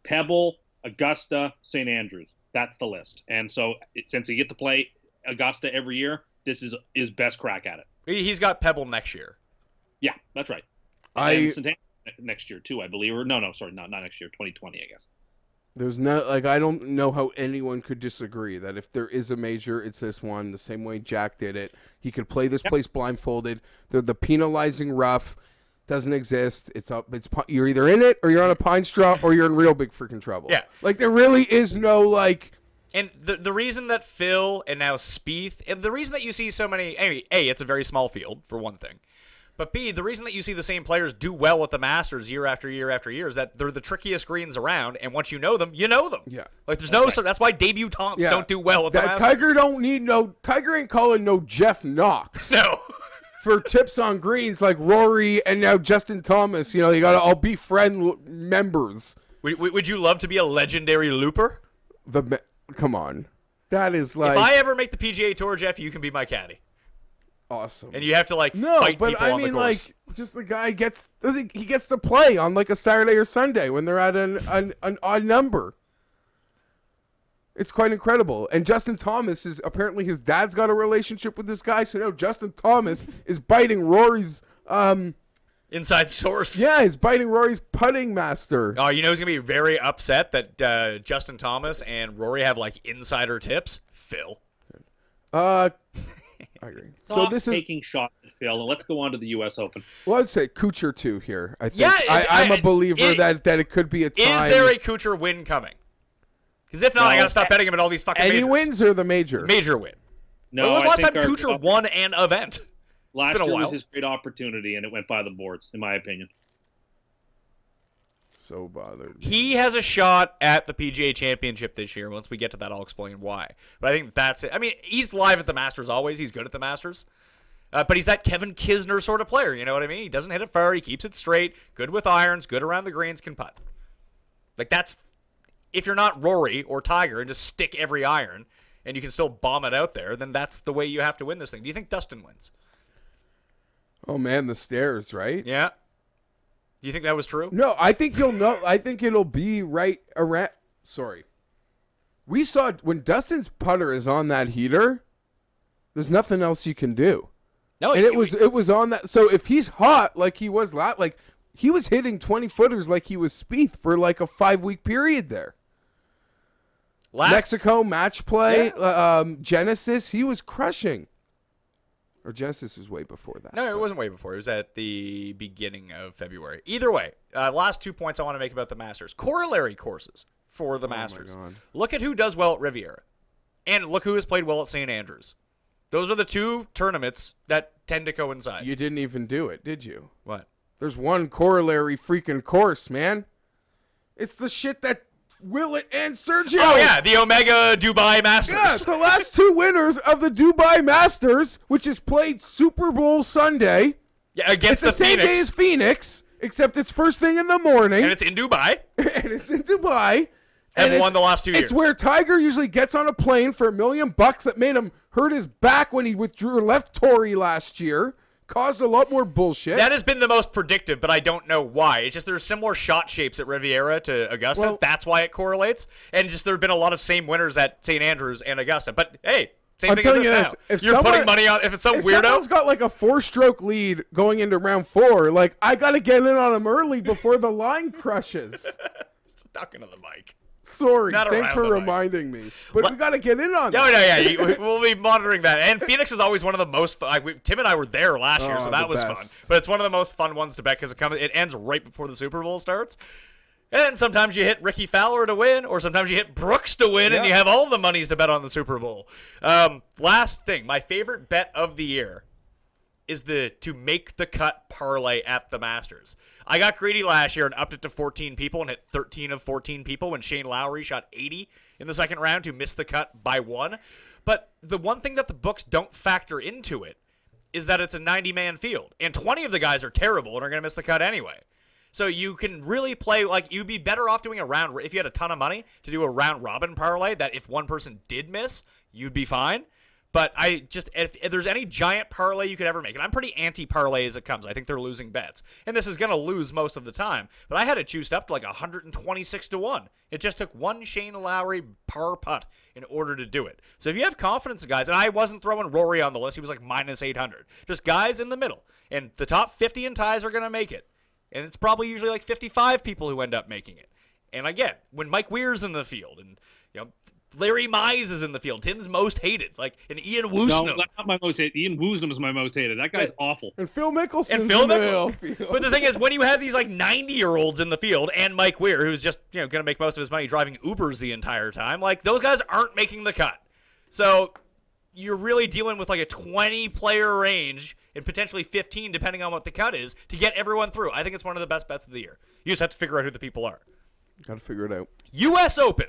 Pebble, Augusta, St. Andrews. That's the list. And so since he get to play Augusta every year, this is his best crack at it. He's got Pebble next year. Yeah, that's right. And St. Andrews next year too, I believe. Or not next year, 2020, I guess. There's no I don't know how anyone could disagree that if there is a major, it's this one. The same way Jack did it, he could play this place blindfolded. The penalizing rough, doesn't exist. You're either in it or you're on a pine straw or you're in real big freaking trouble. Yeah. Like there really is no like. And the reason that Phil and now Spieth, and the reason that you see so many, anyway, A, it's a very small field, for one thing. But B, the reason that you see the same players do well at the Masters year after year after year is that they're the trickiest greens around, and once you know them, you know them. Yeah. Like there's no, so that's why debutantes don't do well at the Masters. Tiger ain't calling no Jeff Knox. No. For tips on greens like Rory and now Justin Thomas. You know, you got to all be friend members. Would you love to be a legendary looper? Come on. That is like... If I ever make the PGA Tour, Jeff, you can be my caddy. Awesome. And you have to, fight people on the course. Like, just the guy gets to play on, like, a Saturday or Sunday when they're at an odd number. It's quite incredible. And Justin Thomas is... Apparently his dad's got a relationship with this guy, so no, Justin Thomas is biting Rory's... Inside source. Yeah, he's biting Rory's putting master. Oh, you know who's going to be very upset that Justin Thomas and Rory have, insider tips? Phil. I agree. Stop taking shots at Phil, and let's go on to the U.S. Open. Well, I'd say Kuchar, too, here. I think. Yeah, I'm a believer that it could be a time. Is there a Kuchar win coming? Because if not, I got to stop betting him at all these fucking majors. Any wins or the major? Major win. No, when was the last time Kuchar won an event? Last year was his great opportunity, and it went by the boards, in my opinion. So bothered. He has a shot at the PGA Championship this year. Once we get to that, I'll explain why. But I think that's it. I mean, he's live at the Masters always. He's good at the Masters. But he's that Kevin Kisner sort of player, you know what I mean? He doesn't hit it far. He keeps it straight. Good with irons. Good around the greens. Can putt. That's... If you're not Rory or Tiger and just stick every iron and you can still bomb it out there, then that's the way you have to win this thing. Do you think Dustin wins? Oh, man, the stairs, right? Yeah. Do you think that was true? No, I think you'll know. I think it'll be right around. Sorry. We saw when Dustin's putter is on that heater, there's nothing else you can do. No, and it was on that. So if he's hot like he was he was hitting 20-footers like he was Spieth for like a 5-week period there. Mexico match play, Genesis, he was crushing. Or Genesis was way before that. No, it wasn't way before. It was at the beginning of February. Either way, last 2 points I want to make about the Masters. Corollary courses for the Masters. Look at who does well at Riviera. And look who has played well at St. Andrews. Those are the two tournaments that tend to coincide. You didn't even do it, did you? What? There's one corollary freaking course, man. It's the shit that Willett and Sergio. Oh, yeah, the Omega Dubai Masters. Yeah, the last two winners of the Dubai Masters, which is played Super Bowl Sunday. Yeah, against it's the same Phoenix. day as Phoenix, except it's first thing in the morning. And it's in Dubai. And won the last 2 years. It's where Tiger usually gets on a plane for $1 million that made him hurt his back when he withdrew or left Torrey last year. Caused a lot more bullshit. That has been the most predictive, but I don't know why. It's just there's similar shot shapes at Riviera to Augusta. Well, that's why it correlates. And just there have been a lot of same winners at St. Andrews and Augusta. But, hey, same thing as this now. If you're putting money on, if it's some weirdo. Someone's got like a 4-stroke lead going into round 4, like, I got to get in on him early before the line crushes. Talking to the mic. Sorry, thanks for reminding me. But we got to get in on that. No, yeah. We'll be monitoring that. And Phoenix is always one of the most fun. Tim and I were there last year, so that was fun. But it's one of the most fun ones to bet because it ends right before the Super Bowl starts. And sometimes you hit Ricky Fowler to win, or sometimes you hit Brooks to win, and you have all the monies to bet on the Super Bowl. Last thing, my favorite bet of the year is to make the cut parlay at the Masters. I got greedy last year and upped it to 14 people and hit 13 of 14 people when Shane Lowry shot 80 in the second round to miss the cut by 1. But the one thing that the books don't factor into it is that it's a 90-man field. And 20 of the guys are terrible and are going to miss the cut anyway. So you can really play, you'd be better off doing if you had a ton of money, to do a round-robin parlay that if one person did miss, you'd be fine. But if there's any giant parlay you could ever make, and I'm pretty anti-parlay as it comes. I think they're losing bets. And this is going to lose most of the time. But I had it juiced up to 126 to 1. It just took one Shane Lowry par putt in order to do it. So if you have confidence, guys, and I wasn't throwing Rory on the list. He was minus 800. Just guys in the middle. And the top 50 in ties are going to make it. And it's probably usually 55 people who end up making it. And again, when Mike Weir's in the field and, Larry Mize is in the field. Tim's most hated. Like, and Ian No, Woosnam. that's not my most hated. Ian Woosnam is my most hated. That guy's awful. And Phil Mickelson's And Phil in the Mickelson. field. But the thing is, when you have these like 90-year-olds in the field, and Mike Weir, who's just going to make most of his money driving Ubers the entire time, like those guys aren't making the cut. So you're really dealing with like a 20-player range and potentially 15, depending on what the cut is, to get everyone through. I think it's one of the best bets of the year. You just have to figure out who the people are. Got to figure it out. U.S. Open.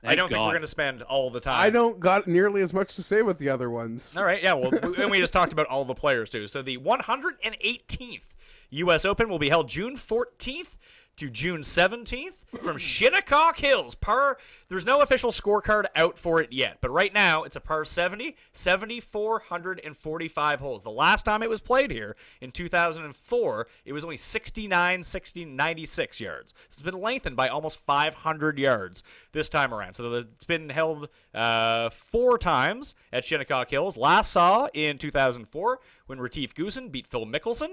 I Thank don't think God. we're going to spend all the time. I don't got nearly as much to say with the other ones. All right, yeah, well, and we just talked about all the players, too. So the 118th U.S. Open will be held June 14th to June 17th from Shinnecock Hills. There's no official scorecard out for it yet, but right now it's a par 70, 7,445 holes. The last time it was played here in 2004, it was only 96 yards. So it's been lengthened by almost 500 yards this time around. So it's been held 4 times at Shinnecock Hills. Last saw in 2004 when Retief Goosen beat Phil Mickelson.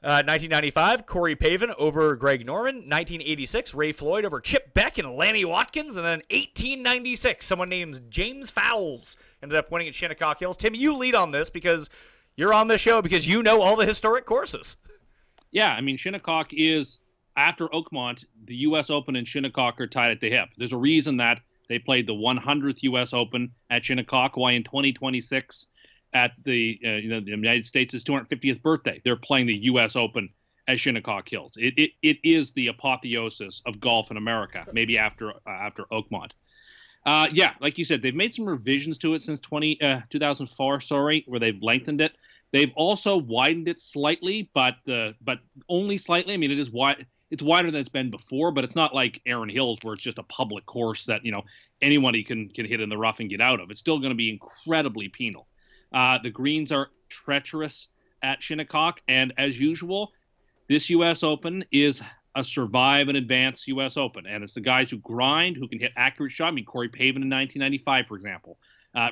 1995, Corey Pavin over Greg Norman. 1986, Ray Floyd over Chip Beck and Lanny Watkins. And then 1896, someone named James Fowles ended up winning at Shinnecock Hills. Tim, you lead on this because you're on this show because you know all the historic courses. Yeah, I mean, Shinnecock is, after Oakmont, the U.S. Open and Shinnecock are tied at the hip. There's a reason that they played the 100th U.S. Open at Shinnecock, why in 2026 at the the United States' 250th birthday, they're playing the U.S. Open at Shinnecock Hills. It is the apotheosis of golf in America, maybe after Oakmont. Yeah, like you said, they've made some revisions to it since 2004, where they've lengthened it. They've also widened it slightly, but only slightly. I mean, it is wide. It's wider than it's been before, but it's not like Erin Hills where it's just a public course that anybody can hit in the rough and get out of. It's still going to be incredibly penal. The greens are treacherous at Shinnecock, and as usual, this U.S. Open is a survive and advance U.S. Open, and it's the guys who grind, who can hit accurate shots. I mean, Corey Pavin in 1995, for example.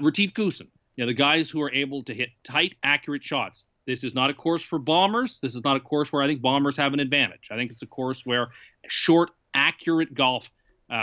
Retief Goosen, the guys who are able to hit tight, accurate shots. This is not a course for bombers. This is not a course where I think bombers have an advantage. I think it's a course where short, accurate golf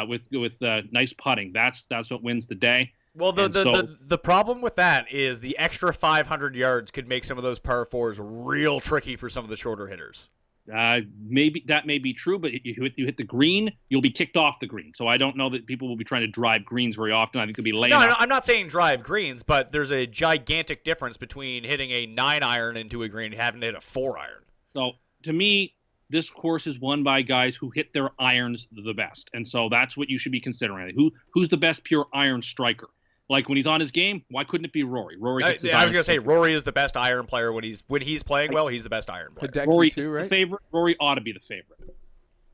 with nice putting, that's what wins the day. Well, the problem with that is the extra 500 yards could make some of those par 4s real tricky for some of the shorter hitters. Maybe that may be true, but you hit the green, you'll be kicked off the green. So I don't know that people will be trying to drive greens very often. I think it'll be laying. No, I'm not saying drive greens, but there's a gigantic difference between hitting a 9-iron into a green and having to hit a 4-iron. So to me, this course is won by guys who hit their irons the best, and so that's what you should be considering. Who's the best pure iron striker? Like when he's on his game, why couldn't it be Rory? Rory hits his I was going to say Rory is the best iron player when he's playing well. He's the best iron player. Hideki Rory too, is right? the favorite. Rory ought to be the favorite.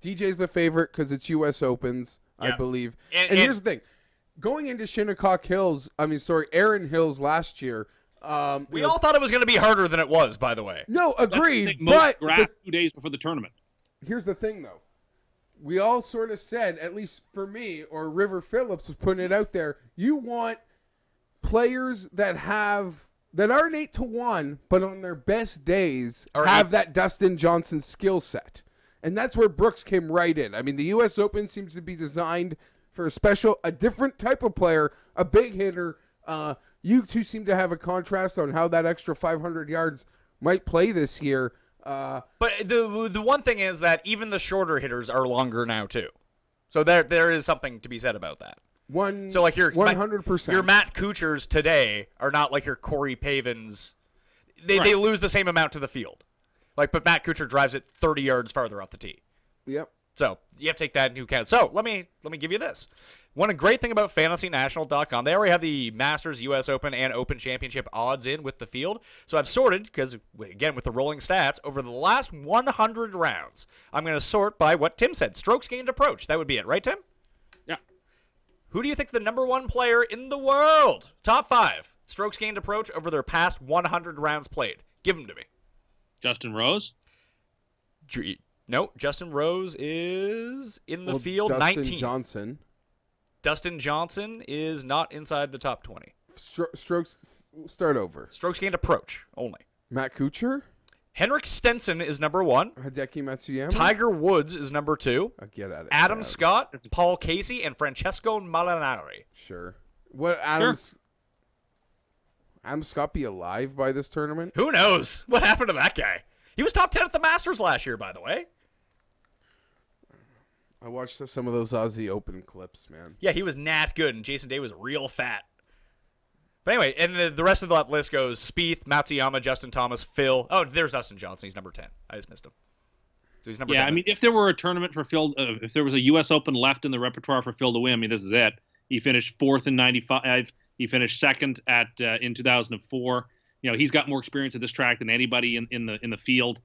DJ's the favorite because it's U.S. Opens, I believe. And here's the thing. Going into Shinnecock Hills, Erin Hills last year. We all thought it was going to be harder than it was, by the way. No, agreed. Most But 2 days before the tournament. here's the thing, though. We all sort of said, at least for me, or River Phillips was putting it out there, you want players that aren't 8-1, but on their best days have that Dustin Johnson skill set. And that's where Brooks came right in. I mean, the U.S. Open seems to be designed for a different type of player, a big hitter. You two seem to have a contrast on how that extra 500 yards might play this year. But the one thing is that even the shorter hitters are longer now, too. So there is something to be said about that. So like your 100%. Your Matt Kuchars today are not like your Corey Pavins. They lose the same amount to the field. But Matt Kuchar drives it 30 yards farther off the tee. Yep. So you have to take that into account. So let me give you this. One great thing about FantasyNational.com, they already have the Masters, U.S. Open, and Open Championship odds in with the field. So I've sorted, because, again, with the rolling stats, over the last 100 rounds, I'm going to sort by what Tim said, strokes gained approach. That would be it, right, Tim? Yeah. Who do you think the number 1 player in the world, top 5, strokes gained approach over their past 100 rounds played? Give them to me. Justin Rose? No, Justin Rose is in the field, 19th. Johnson. Dustin Johnson is not inside the top 20. Strokes, start over. Strokes gained approach only. Matt Kuchar? Henrik Stenson is number 1. Hideki Matsuyama. Tiger Woods is number 2. Get at it. Adam Dad. Scott, Paul Casey, and Francesco Molinari. Sure. What Adam Scott be alive by this tournament? Who knows? What happened to that guy? He was top 10 at the Masters last year, by the way. I watched some of those Aussie Open clips, man. Yeah, he was not good, and Jason Day was real fat. But anyway, and the rest of that list goes Spieth, Matsuyama, Justin Thomas, Phil. Oh, there's Dustin Johnson. He's number 10. I just missed him. So he's number 10. Yeah, I mean, if there were a tournament for Phil, if there was a U.S. Open left in the repertoire for Phil to win, I mean, this is it. He finished 4th in 95. He finished 2nd in 2004. You know, he's got more experience at this track than anybody in the field.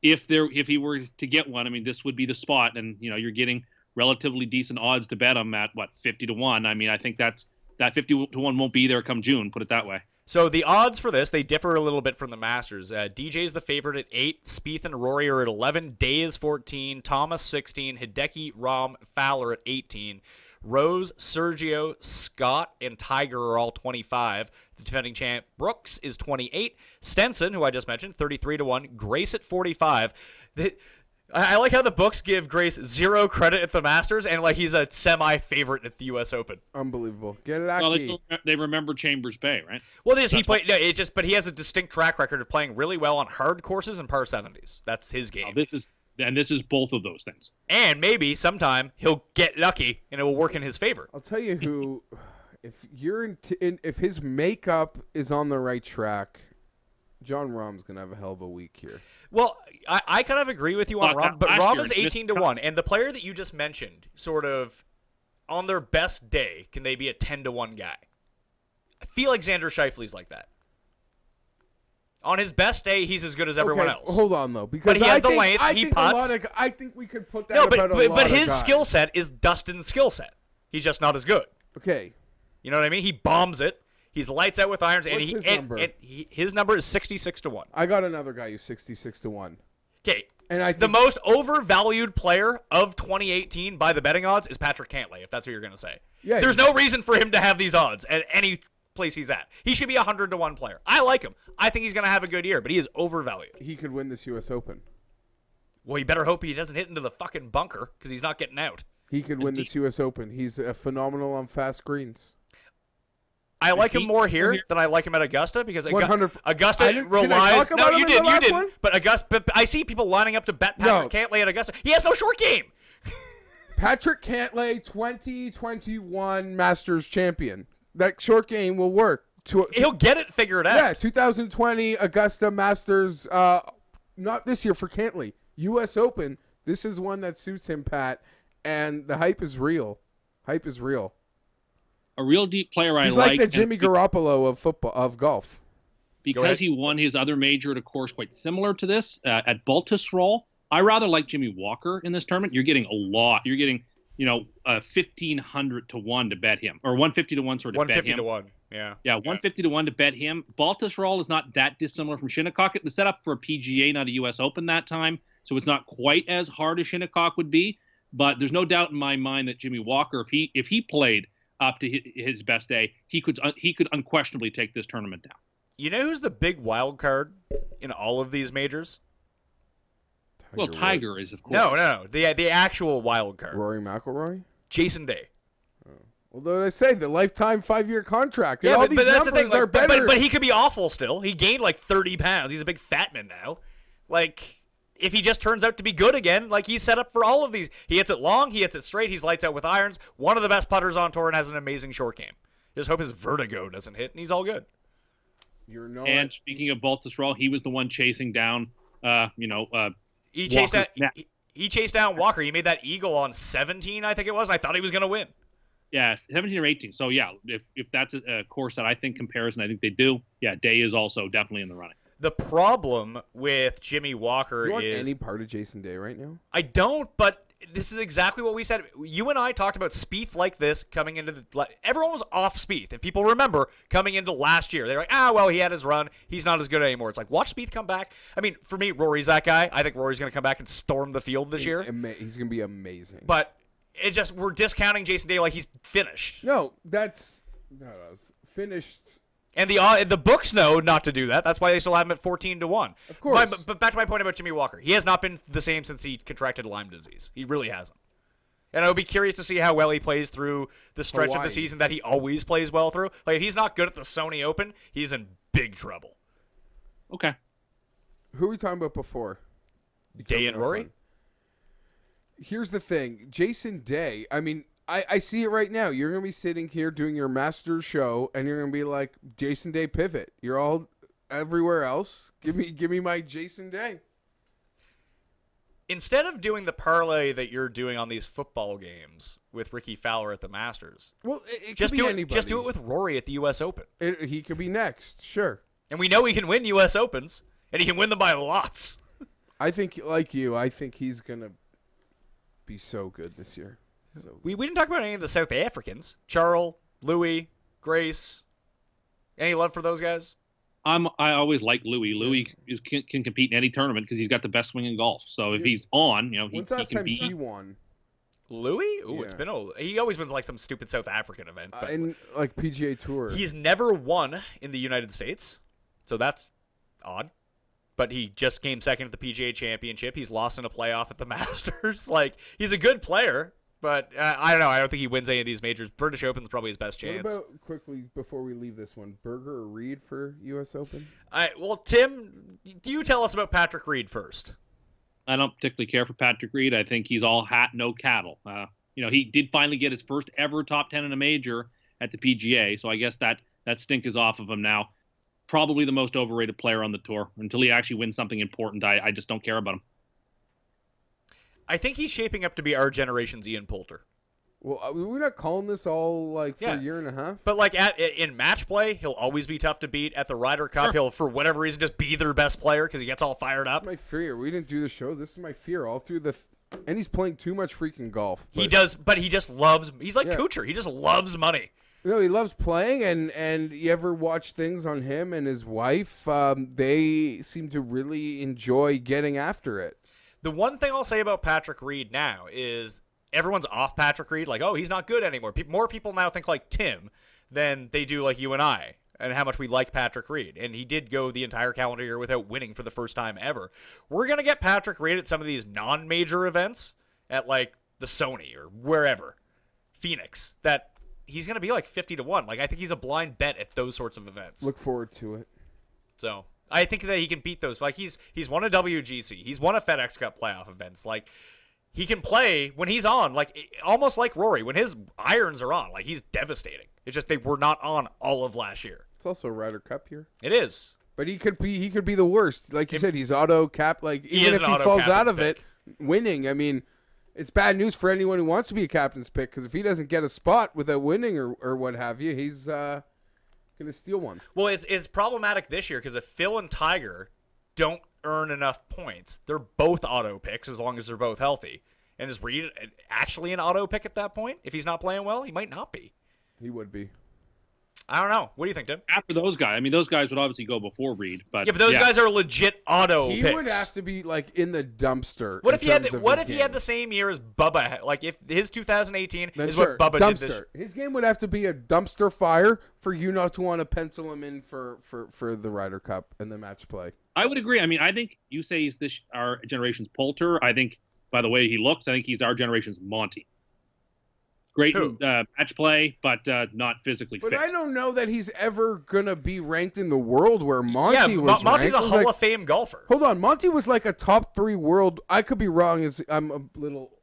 If he were to get one, I mean, this would be the spot, and you know, you're getting relatively decent odds to bet him at 50 to 1. I mean, I think that 50 to 1 won't be there come June. Put it that way. So the odds for this, they differ a little bit from the Masters. DJ's the favorite at 8. Spieth and Rory are at 11. Day is 14. Thomas 16. Hideki, Rahm, Fowler at 18. Rose, Sergio, Scott, and Tiger are all 25. The defending champ Brooks is 28. Stenson, who I just mentioned, 33 to 1. Grace at 45. I like how the books give Grace 0 credit at the Masters, and like he's a semi-favorite at the U.S. Open. Unbelievable. Get it out. Well, they remember Chambers Bay, right? Well, he played. No, but he has a distinct track record of playing really well on hard courses and par 70s. That's his game. This is both of those things. And maybe sometime he'll get lucky and it will work in his favor. I'll tell you who, if his makeup is on the right track, Jon Rahm's gonna have a hell of a week here. Well, I kind of agree with you on Rahm, but Rahm is 18 to 1, and the player that you just mentioned, sort of, on their best day, can they be a 10 to 1 guy? I feel like Xander Schauffele's like that. On his best day, he's as good as everyone else. Hold on though, because but he has the length. He putts. I think we could put that. No, about a lot but of his guys. skill set is Dustin's skill set. He's just not as good. Okay. You know what I mean? He bombs it. He's lights out with irons, What's his number? His number is 66 to 1. I got another guy who's 66 to 1. Okay. And I the most overvalued player of 2018 by the betting odds is Patrick Cantlay, if that's what you're going to say. Yeah. There's no reason for him to have these odds at any place he's at. He should be 100 to 1 player. I like him. I think he's going to have a good year, but he is overvalued. He could win this U.S. Open. Well, you better hope he doesn't hit into the fucking bunker because he's not getting out. He could win this U.S. Open. He's phenomenal on fast greens. I like him more here than I like him at Augusta because 100 Augusta relies. No, you didn't. But Augusta. But I see people lining up to bet Patrick Cantlay at Augusta. He has no short game. Patrick Cantlay, 2021 Masters champion. That short game will work. He'll get it figured out. Yeah, 2020 Augusta Masters. Not this year for Cantlay. U.S. Open. This is one that suits him, Pat. And the hype is real. Hype is real. A real deep player He's like the Jimmy Garoppolo of golf. Because he won his other major at a course quite similar to this at Baltusrol. I rather like Jimmy Walker in this tournament. You're getting a lot. You're getting, 1,500 to 1 to bet him, or 150 to 1 sort of bet him. 150 to 1. Yeah. Yeah, 150 to 1 to bet him. Baltusrol is not that dissimilar from Shinnecock. It was set up for a PGA, not a U.S. Open that time, so it's not quite as hard as Shinnecock would be. But there's no doubt in my mind that Jimmy Walker, if he played up to his best day, he could unquestionably take this tournament down. You know who's the big wild card in all of these majors? Tiger is, of course. No. The actual wild card. Rory McIlroy? Jason Day. Although I say the lifetime 5-year contract. Yeah, all but that's the thing. Are better. But he could be awful still. He gained like 30 pounds. He's a big fat man now. Like, if he just turns out to be good again, like he's set up for all of these. He hits it long. He hits it straight. He's lights out with irons. One of the best putters on tour and has an amazing short game. Just hope his vertigo doesn't hit, and he's all good. And speaking of Baltusrol, he was the one chasing down, He chased down Walker. He made that eagle on 17, I think it was. And I thought he was going to win. Yeah, 17 or 18. So, yeah, if that's a course that I think compares, and I think they do, yeah, Day is also definitely in the running. The problem with Jimmy Walker you want is... any part of Jason Day right now? I don't, but this is exactly what we said. You and I talked about Spieth like this coming into the... Everyone was off Spieth, and people remember coming into last year. They're like, he had his run. He's not as good anymore. It's like, watch Spieth come back. I mean, for me, Rory's that guy. I think Rory's going to come back and storm the field this year. He's going to be amazing. But we're discounting Jason Day like he's finished. No, that's finished. And the books know not to do that. That's why they still have him at 14-1. Of course. But back to my point about Jimmy Walker. He has not been the same since he contracted Lyme disease. He really hasn't. And I would be curious to see how well he plays through the stretch of the season that he always plays well through. Like, if he's not good at the Sony Open, he's in big trouble. Okay. Who are we talking about before? Day and Rory? Here's the thing. Jason Day, I mean, I see it right now. You're going to be sitting here doing your master show, and you're going to be like, Jason Day pivot. You're all everywhere else. Give me my Jason Day. Instead of doing the parlay that you're doing on these football games with Ricky Fowler at the Masters, well, it just could be do anybody. Just do it with Rory at the U.S. Open. He could be next, sure. And we know he can win U.S. Opens, and he can win them by lots. I think, like you, I think he's going to be so good this year. So We didn't talk about any of the South Africans. Charles, Louis, Grace. Any love for those guys? I always like Louis. Louis can compete in any tournament because he's got the best swing in golf. So if he's on, he when's the last can time beat. he won? Louis? Ooh, Yeah. It's been he always wins like some stupid South African event. But In like PGA Tour. he's never won in the United States, so that's odd. But he just came second at the PGA Championship. He's lost in a playoff at the Masters. Like, he's a good player, but I don't know. I don't think he wins any of these majors. British Open's probably his best chance. What about, quickly, before we leave this one, Berger or Reed for U.S. Open? Well, Tim, you tell us about Patrick Reed first. I don't particularly care for Patrick Reed. I think he's all hat, no cattle. He did finally get his first ever top 10 in a major at the PGA, so I guess that stink is off of him now. Probably the most overrated player on the tour. Until he actually wins something important, I just don't care about him. I think he's shaping up to be our generation's Ian Poulter. Well, we're not calling this all like for Yeah. a year and a half. But like in match play, he'll always be tough to beat. At the Ryder Cup, he'll for whatever reason just be their best player because he gets all fired up. My fear. We didn't do the show. This is my fear all through and he's playing too much freaking golf. He does, but he just loves. He's like Yeah. Kuchar. He just loves money. He loves playing, and you ever watch things on him and his wife? They seem to really enjoy getting after it. The one thing I'll say about Patrick Reed now is everyone's off Patrick Reed. Like, oh, he's not good anymore. More people now think like Tim than they do like you and I, and how much we like Patrick Reed. And he did go the entire calendar year without winning for the first time ever. We're going to get Patrick Reed at some of these non-major events at like the Sony or wherever, Phoenix, that he's going to be like 50-1. Like, I think he's a blind bet at those sorts of events. Look forward to it. So I think that he can beat those. Like, he's won a WGC. He's won a FedEx Cup playoff events. Like, he can play when he's on, like almost like Rory. When his irons are on, like, he's devastating. It's just they were not on all of last year. It's also a Ryder Cup here. It is. But he could be the worst. Like you said, he's auto cap. Like, even if he falls out of it, winning, I mean, it's bad news for anyone who wants to be a captain's pick, because if he doesn't get a spot without winning or what have you, he's going to steal one. Well, it's problematic this year because if Phil and Tiger don't earn enough points, they're both auto picks as long as they're both healthy. And is Reed actually an auto pick at that point? If he's not playing well, he might not be. He would be. I don't know. What do you think, Tim? After those guys, I mean, those guys would obviously go before Reed. But Yeah, but those guys are legit auto He picks. would have to be like in the dumpster. What if he had? What if he he had the same year as Bubba? Like if his 2018 then is sure, what Bubba dumpster. did this. His game would have to be a dumpster fire for you not to want to pencil him in for the Ryder Cup and the match play. I would agree. I mean, I think you say he's our generation's Poulter. I think by the way he looks, I think he's our generation's Monty. Great match play, but not physically fit. But I don't know that he's ever going to be ranked in the world where Monty was Monty's ranked. a Hall of Fame golfer. Hold on. Monty was like a top 3 world. I could be wrong. I'm a little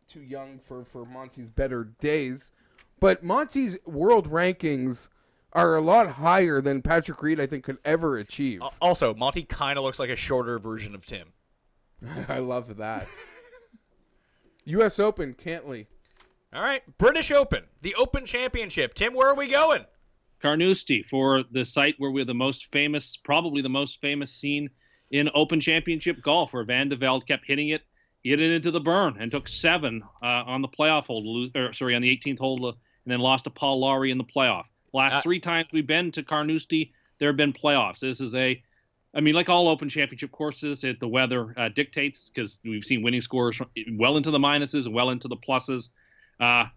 too young for Monty's better days. But Monty's world rankings are a lot higher than Patrick Reed, I think, could ever achieve. Also, Monty kind of looks like a shorter version of Tim. I love that. U.S. Open, Cantley. All right, British Open, the Open Championship. Tim, where are we going? Carnoustie for the site where we're probably the most famous scene in Open Championship golf, where Van de Velde kept hitting it. He hit it into the burn and took 7 on the playoff hole, on the 18th hole, and then lost to Paul Lawrie in the playoff. Last 3 times we've been to Carnoustie, there have been playoffs. This is like all Open Championship courses, the weather dictates, because we've seen winning scores well into the minuses and well into the pluses.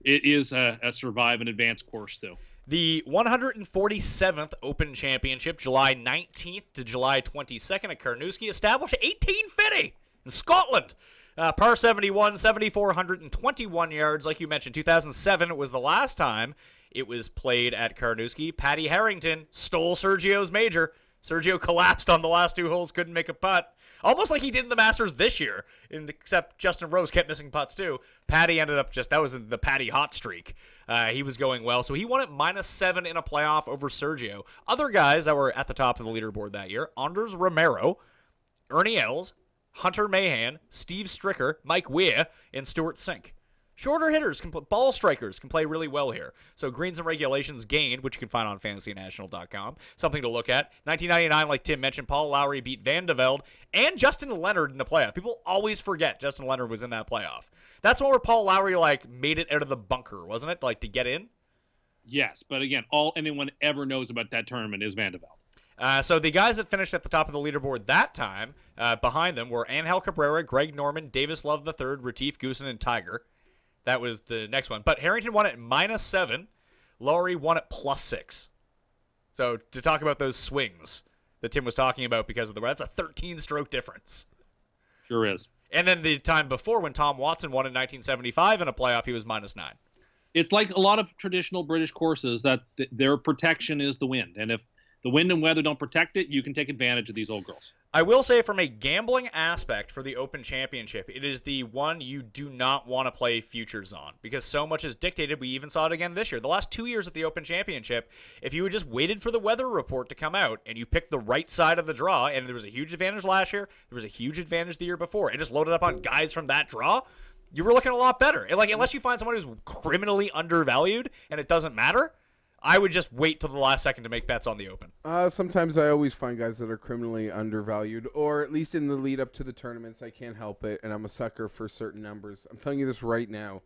It is a survive and advance course, too. The 147th Open Championship, July 19th to July 22nd at Carnoustie, established 1850 in Scotland. Par 71, 7,421 yards. Like you mentioned, 2007 was the last time it was played at Carnoustie. Paddy Harrington stole Sergio's major. Sergio collapsed on the last two holes, couldn't make a putt. Almost like he did in the Masters this year, except Justin Rose kept missing putts too. Paddy ended up that was the Paddy hot streak. He was going well, so he won at -7 in a playoff over Sergio. Other guys that were at the top of the leaderboard that year, Anders Romero, Ernie Els, Hunter Mahan, Steve Stricker, Mike Weah, and Stuart Sink. Shorter hitters, ball strikers can play really well here. So greens and regulations gained, which you can find on fantasynational.com. Something to look at. 1999, like Tim mentioned, Paul Lowry beat Van de Velde and Justin Leonard in the playoff. People always forget Justin Leonard was in that playoff. That's one where Paul Lowry made it out of the bunker, wasn't it? To get in? Yes, but again, all anyone ever knows about that tournament is Van de Velde. So the guys that finished at the top of the leaderboard that time, behind them were Angel Cabrera, Greg Norman, Davis Love III, Retief Goosen, and Tiger. That was the next one. But Harrington won at -7. Lowry won at +6. So to talk about those swings that Tim was talking about because of the that's a 13-stroke difference. Sure is. And then the time before when Tom Watson won in 1975 in a playoff, he was -9. It's like a lot of traditional British courses that their protection is the wind. And if the wind and weather don't protect it, you can take advantage of these old girls. I will say from a gambling aspect for the Open Championship, it is the one you do not want to play futures on because so much is dictated. We even saw it again this year. The last 2 years at the Open Championship, if you had just waited for the weather report to come out and you picked the right side of the draw, and there was a huge advantage last year, there was a huge advantage the year before, and just loaded up on guys from that draw, you were looking a lot better. And unless you find someone who's criminally undervalued and it doesn't matter, I would just wait till the last second to make bets on the Open. Sometimes I always find guys that are criminally undervalued, or at least in the lead up to the tournaments. I can't help it, and I'm a sucker for certain numbers. I'm telling you this right now.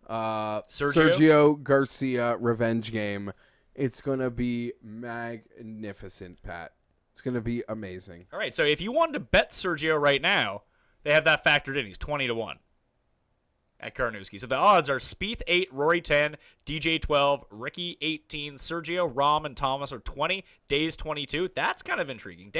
Sergio Garcia revenge game. It's going to be magnificent, Pat. It's going to be amazing. All right, so if you wanted to bet Sergio right now, they have that factored in. He's 20-1. At Carnoustie. So the odds are Spieth 8, Rory 10, DJ 12, Ricky 18, Sergio, Rahm, and Thomas are 20, Day's 22. That's kind of intriguing.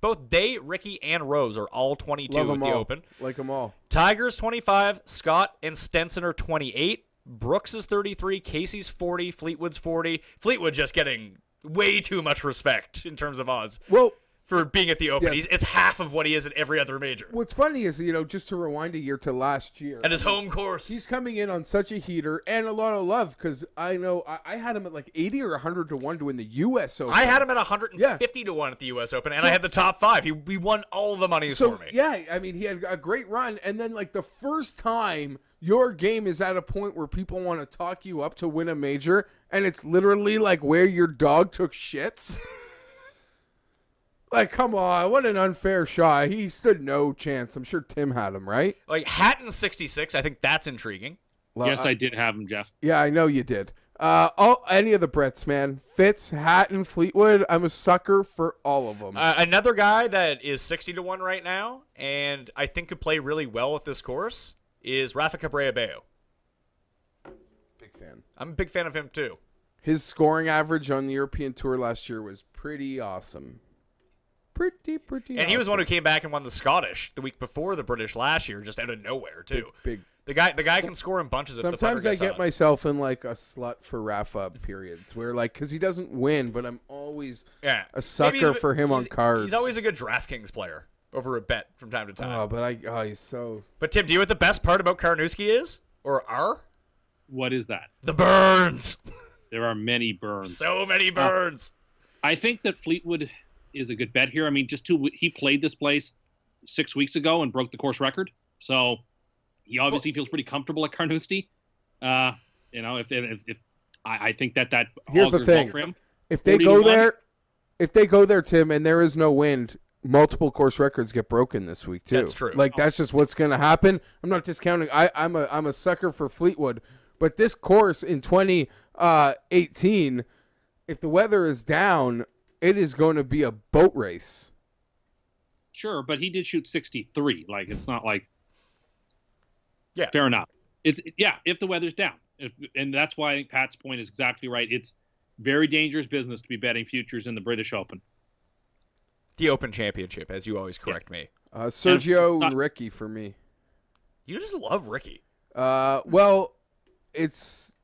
Both Day, Ricky, and Rose are all 22 with the Open. Like them all. Tiger's 25, Scott and Stenson are 28, Brooks is 33, Casey's 40, Fleetwood's 40. Fleetwood just getting way too much respect in terms of odds. Well, for being at the Open. Yes. It's half of what he is at every other major. What's funny is, just to rewind a year to last year. At his home course. He's coming in on such a heater and a lot of love because I know I had him at 80 or 100-1 to win the U.S. Open. I had him at 150-1 at the U.S. Open, and I had the top 5. He won all the money for me. Yeah, I mean, he had a great run, and then the first time your game is at a point where people want to talk you up to win a major, and it's literally where your dog took shits. Come on, what an unfair shot. He stood no chance. I'm sure Tim had him, right? Hatton 66, I think that's intriguing. Well, yes, I did have him, Jeff. Yeah, I know you did. Any of the Bretts, man. Fitz, Hatton, Fleetwood, I'm a sucker for all of them. Another guy that is 60-1 right now, and I think could play really well at this course, is Rafa Cabrera Bello. Big fan. I'm a big fan of him, too. His scoring average on the European Tour last year was pretty awesome. Pretty and he was one who came back and won the Scottish the week before the British last year, just out of nowhere too. Big. The guy can score in bunches. Sometimes if the I get myself in a slut for Rafa periods where because he doesn't win, but I'm always a sucker for him on cards. He's always a good DraftKings player over a bet from time to time. Oh, but he's so. But Tim, do you know what the best part about Carnoustie is, or are? What is that? The burns. There are many burns. So many burns. I think that Fleetwood is a good bet here. I mean, he played this place 6 weeks ago and broke the course record, so he obviously feels pretty comfortable at Carnoustie. If I think that here's the thing: for him. If they go there, Tim, and there is no wind, multiple course records get broken this week too. That's true. That's just what's going to happen. I'm not discounting. I'm a sucker for Fleetwood, but this course in 2018, if the weather is down, it is going to be a boat race. Sure, but he did shoot 63. It's not yeah. Fair enough. If the weather's down, and that's why Pat's point is exactly right. Very dangerous business to be betting futures in the British Open. The Open Championship, as you always correct me. Sergio and Ricky for me. You just love Ricky. Well, it's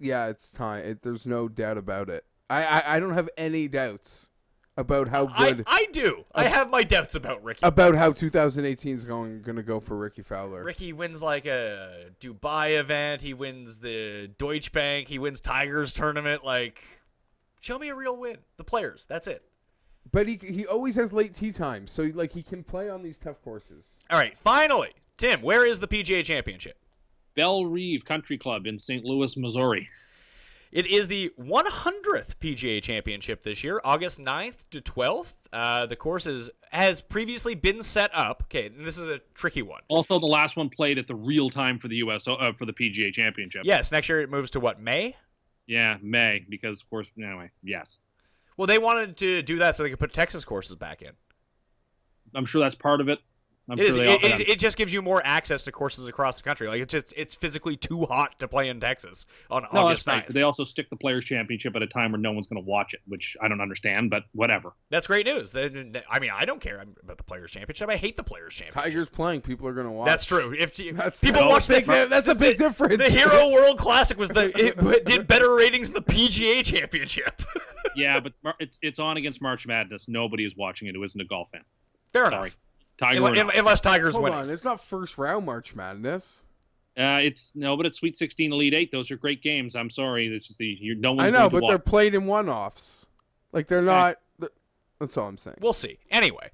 time. There's no doubt about it. I don't have any doubts about how good. I do. I have my doubts about Ricky. About how 2018 is going to go for Ricky Fowler. Ricky wins like a Dubai event. He wins the Deutsche Bank. He wins Tigers tournament. Like, show me a real win. The Players. That's it. But he always has late tee time, so like he can play on these tough courses. All right, finally, Tim, where is the PGA Championship? Belle Reve Country Club in St. Louis, Missouri. It is the 100th PGA Championship this year, August 9th to 12th. The course has previously been set up. Okay, and this is a tricky one. Also, the last one played at the real time for the for the PGA Championship. Yes, next year it moves to what, May? Yeah, May, because of course, anyway, yes. Well, they wanted to do that so they could put Texas courses back in. I'm sure that's part of it. It just gives you more access to courses across the country. Like it's physically too hot to play in Texas on August 9th. Right. They also stick the Players Championship at a time where no one's going to watch it, which I don't understand, but whatever. That's great news. I mean, I don't care about the Players Championship. I hate the Players Championship. Tigers playing, people are going to watch. That's true. If that's that's a big difference. The Hero World Classic it did better ratings than the PGA Championship. Yeah, but it's on against March Madness. Nobody is watching it who isn't a golf fan. Fair enough. Unless Tigers win. Hold on, it's not first round March Madness. But it's Sweet 16, Elite 8. Those are great games. I'm sorry, it's just no one's I know, but watch. they're played in one-offs. Like they're not. That's all I'm saying. We'll see. Anyway,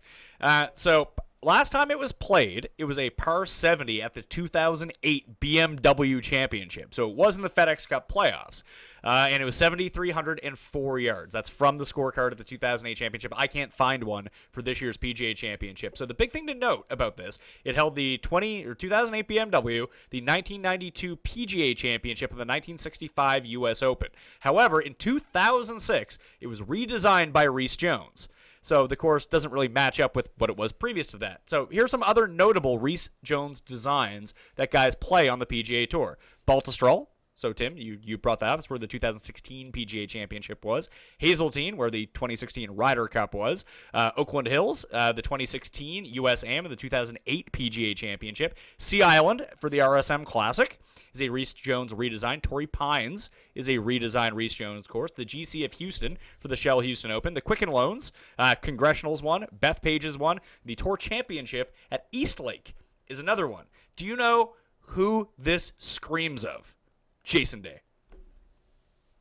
so last time it was played, it was a par 70 at the 2008 BMW Championship. So it was in the FedEx Cup playoffs. And it was 7,304 yards. That's from the scorecard of the 2008 championship. I can't find one for this year's PGA Championship. So the big thing to note about this, it held the 2008 BMW, the 1992 PGA Championship, and the 1965 U.S. Open. However, in 2006, it was redesigned by Reese Jones. So the course doesn't really match up with what it was previous to that. So here's some other notable Reese Jones designs that guys play on the PGA Tour. Baltusrol. So, Tim, you brought that up. It's where the 2016 PGA Championship was. Hazeltine, where the 2016 Ryder Cup was. Oakland Hills, the 2016 US Am and the 2008 PGA Championship. Sea Island for the RSM Classic is a Reese Jones redesign. Torrey Pines is a redesigned Reese Jones course. The GC of Houston for the Shell Houston Open. The Quicken Loans, Congressional's one. Bethpage's one. The Tour Championship at Eastlake is another one. Do you know who this screams of? Jason Day.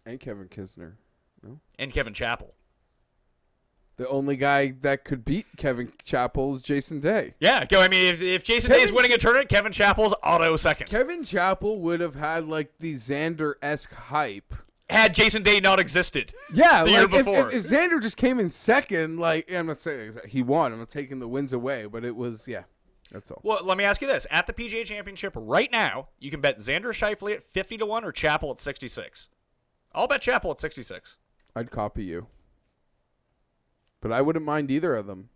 And Kevin Kisner. No? And Kevin Chappell. The only guy that could beat Kevin Chappell is Jason Day. Yeah, I mean, if Jason Day is winning a tournament, Kevin Chappell's auto second. Kevin Chappell would have had, like, the Xander-esque hype. Had Jason Day not existed. Yeah, the year before. If Xander just came in second, like, I'm not saying he won. I'm not taking the wins away, but it was, yeah. That's all. Well, let me ask you this. At the PGA Championship right now, you can bet Xander Schauffele at 50-1 or Chappell at 66. I'll bet Chappell at 66. I'd copy you. But I wouldn't mind either of them.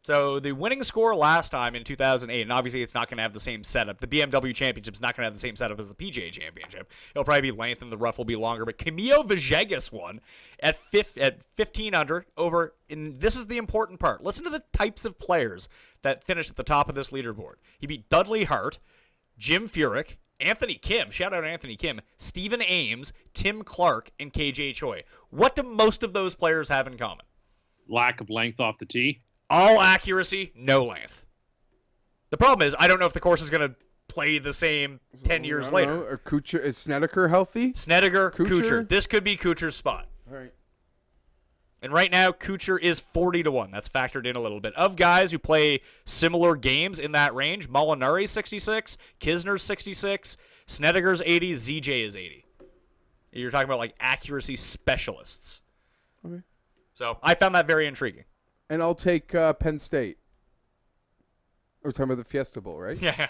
So the winning score last time in 2008, and obviously it's not going to have the same setup. The BMW Championship's not going to have the same setup as the PGA Championship. It'll probably be lengthened. The rough will be longer. But Camilo Villegas won at 15 under over, and this is the important part. Listen to the types of players that finished at the top of this leaderboard. He beat Dudley Hart, Jim Furyk, Anthony Kim, shout out Anthony Kim, Stephen Ames, Tim Clark, and KJ Choi. What do most of those players have in common? Lack of length off the tee. All accuracy, no length. The problem is, I don't know if the course is going to play the same 10 years later. Or Kuchar, is Snedeker healthy? Snedeker, Kuchar. This could be Kuchar's spot. All right. And right now, Kuchar is 40-1. That's factored in a little bit. Of guys who play similar games in that range, Molinari's 66, Kisner's 66, Snedeker's 80, ZJ is 80. You're talking about like accuracy specialists. Okay. So I found that very intriguing. And I'll take Penn State. We're talking about the Fiesta Bowl, right? Yeah.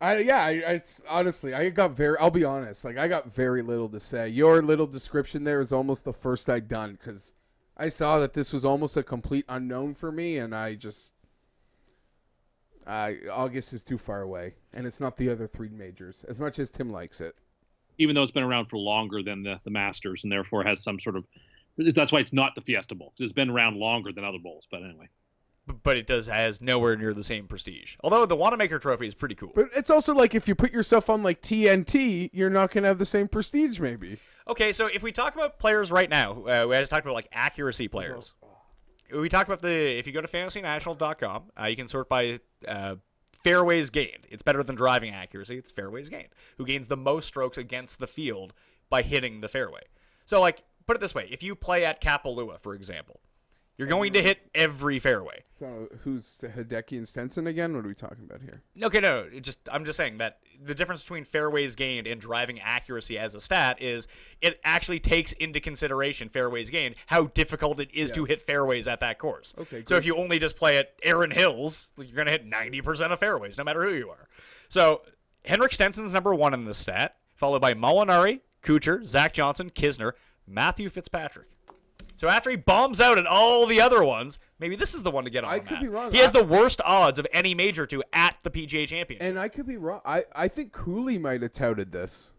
It's honestly, I'll be honest, like I got very little to say. Your little description there is almost the first I'd done because I saw that this was almost a complete unknown for me, and August is too far away, and it's not the other three majors as much as Tim likes it. even though it's been around for longer than the Masters, and therefore has some sort of. That's why it's not the Fiesta Bowl. It's been around longer than other bowls. But anyway. But it has nowhere near the same prestige. Although the Wanamaker Trophy is pretty cool. But it's also like if you put yourself on like TNT, you're not going to have the same prestige, maybe. Okay, so if we talk about players right now, we had to talk about like accuracy players. We talk about if you go to fantasynational.com, you can sort by fairways gained. It's better than driving accuracy. It's fairways gained. Who gains the most strokes against the field by hitting the fairway. So, like, put it this way. If you play at Kapalua, for example, you're going to hit every fairway. So who's Hideki and Stenson again? What are we talking about here? Okay, no. I'm just saying that the difference between fairways gained and driving accuracy as a stat is it actually takes into consideration fairways gained, how difficult it is to hit fairways at that course. Okay, so if you only just play at Erin Hills, you're going to hit 90% of fairways, no matter who you are. So Henrik Stenson's number 1 in this stat, followed by Molinari, Kuchar, Zach Johnson, Kisner, Matthew Fitzpatrick. So after he bombs out at all the other ones, maybe this is the one to get on. I could be wrong. He has the worst odds of any major to at the PGA Championship. And I could be wrong. I think Cooley might have touted this.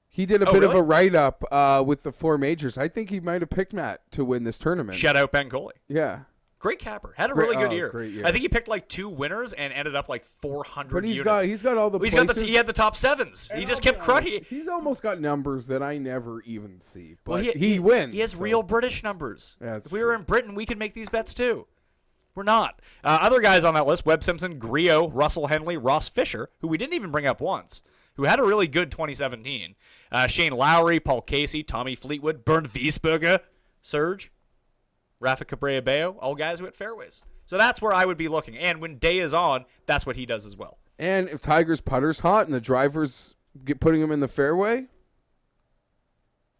He did a bit of a write-up with the 4 majors. I think he might have picked Matt to win this tournament. Shout out Ben Coley. Yeah. Great capper. Had a really good year. Great year. I think he picked like 2 winners and ended up like 400 But units. he's got all the he had the top 7s. And he just kept crushing. He's almost got numbers that I never even see. But Well, he wins. He has real British numbers. Yeah, if we were in Britain, we could make these bets too. We're not. Other guys on that list, Webb Simpson, Griot, Russell Henley, Ross Fisher, who we didn't even bring up once, who had a really good 2017. Shane Lowry, Paul Casey, Tommy Fleetwood, Bernd Wiesberger, Serge, Rafa Cabrera-Bello, all guys who hit fairways. So that's where I would be looking. And when Day is on, that's what he does as well. And if Tiger's putter's hot and the driver's putting him in the fairway?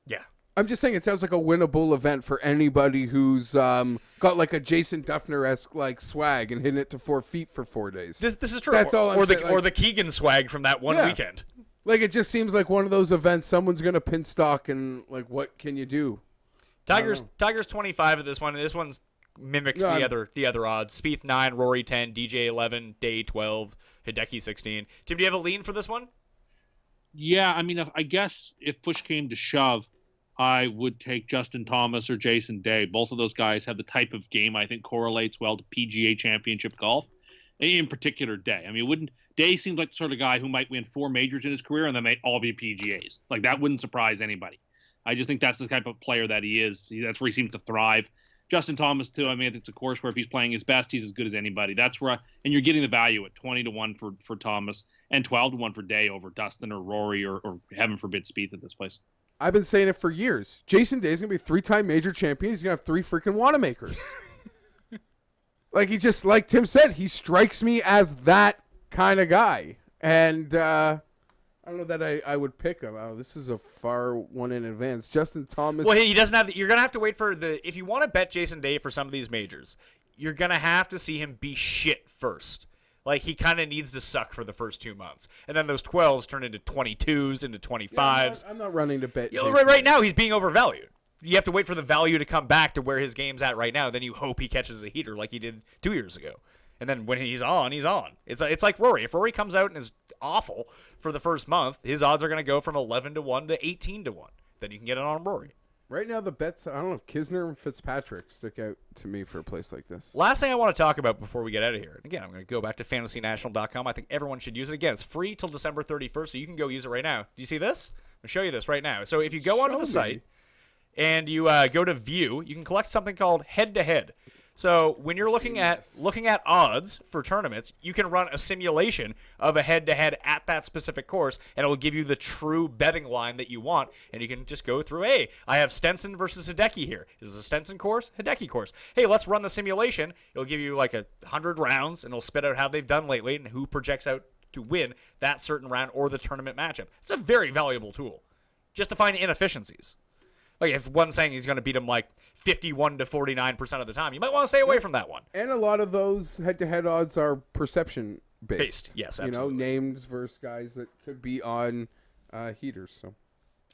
Yeah. I'm just saying it sounds like a winnable event for anybody who's got like a Jason Duffner-esque like swag and hitting it to 4 feet for 4 days. This is true. That's all I'm saying. Or the Keegan swag from that one weekend. Like it just seems like one of those events someone's going to pin stock and like what can you do? Tiger's 25 at this one, and this one's mimics the other odds. Spieth 9, Rory 10, DJ 11, Day 12, Hideki 16. Tim, do you have a lean for this one? Yeah, I mean, I guess if push came to shove, I would take Justin Thomas or Jason Day. Both of those guys have the type of game I think correlates well to PGA Championship golf, in particular Day. I mean, Day seems like the sort of guy who might win 4 majors in his career and they may all be PGAs. Like that wouldn't surprise anybody. I just think that's the type of player that he is. That's where he seems to thrive. Justin Thomas too. I mean, it's a course where if he's playing his best, he's as good as anybody. That's where, and you're getting the value at 20-1 for Thomas and 12-1 for Day over Dustin or Rory or heaven forbid Spieth at this place. I've been saying it for years. Jason Day's gonna be a 3-time major champion. He's gonna have 3 freaking Wanamakers. Like he just, like Tim said, he strikes me as that kind of guy. And I don't know that I would pick him. Oh, this is a far one in advance. Justin Thomas. Well, he doesn't have. You're gonna have to wait for if you want to bet Jason Day for some of these majors, you're gonna have to see him be shit first. Like he kind of needs to suck for the first 2 months, and then those 12s turn into 22s, into 25s. Yeah, I'm not running to bet. Right now, he's being overvalued. You have to wait for the value to come back to where his game's at right now. Then you hope he catches a heater like he did 2 years ago. And then when he's on, he's on. It's like Rory. If Rory comes out and is awful for the first month, his odds are going to go from 11-1 to 18-1. Then you can get it on Rory. Right now, the bets, I don't know, Kisner and Fitzpatrick stick out to me for a place like this. Last thing I want to talk about before we get out of here. And again, I'm going to go back to fantasynational.com. I think everyone should use it. Again, it's free till December 31st, so you can go use it right now. Do you see this? I'll show you this right now. So if you go onto the site and you go to view, you can collect something called head-to-head. So when you're looking at odds for tournaments, you can run a simulation of a head-to-head at that specific course, and it will give you the true betting line that you want. And you can just go through, hey, I have Stenson versus Hideki here. Is this a Stenson course? Hideki course. Hey, let's run the simulation. It'll give you like 100 rounds, and it'll spit out how they've done lately and who projects out to win that certain round or the tournament matchup. It's a very valuable tool just to find inefficiencies. Like if one's saying he's going to beat him like 51 to 49% of the time, you might want to stay away from that one. And a lot of those head-to-head odds are perception based. Yes, absolutely. Names versus guys that could be on heaters. So,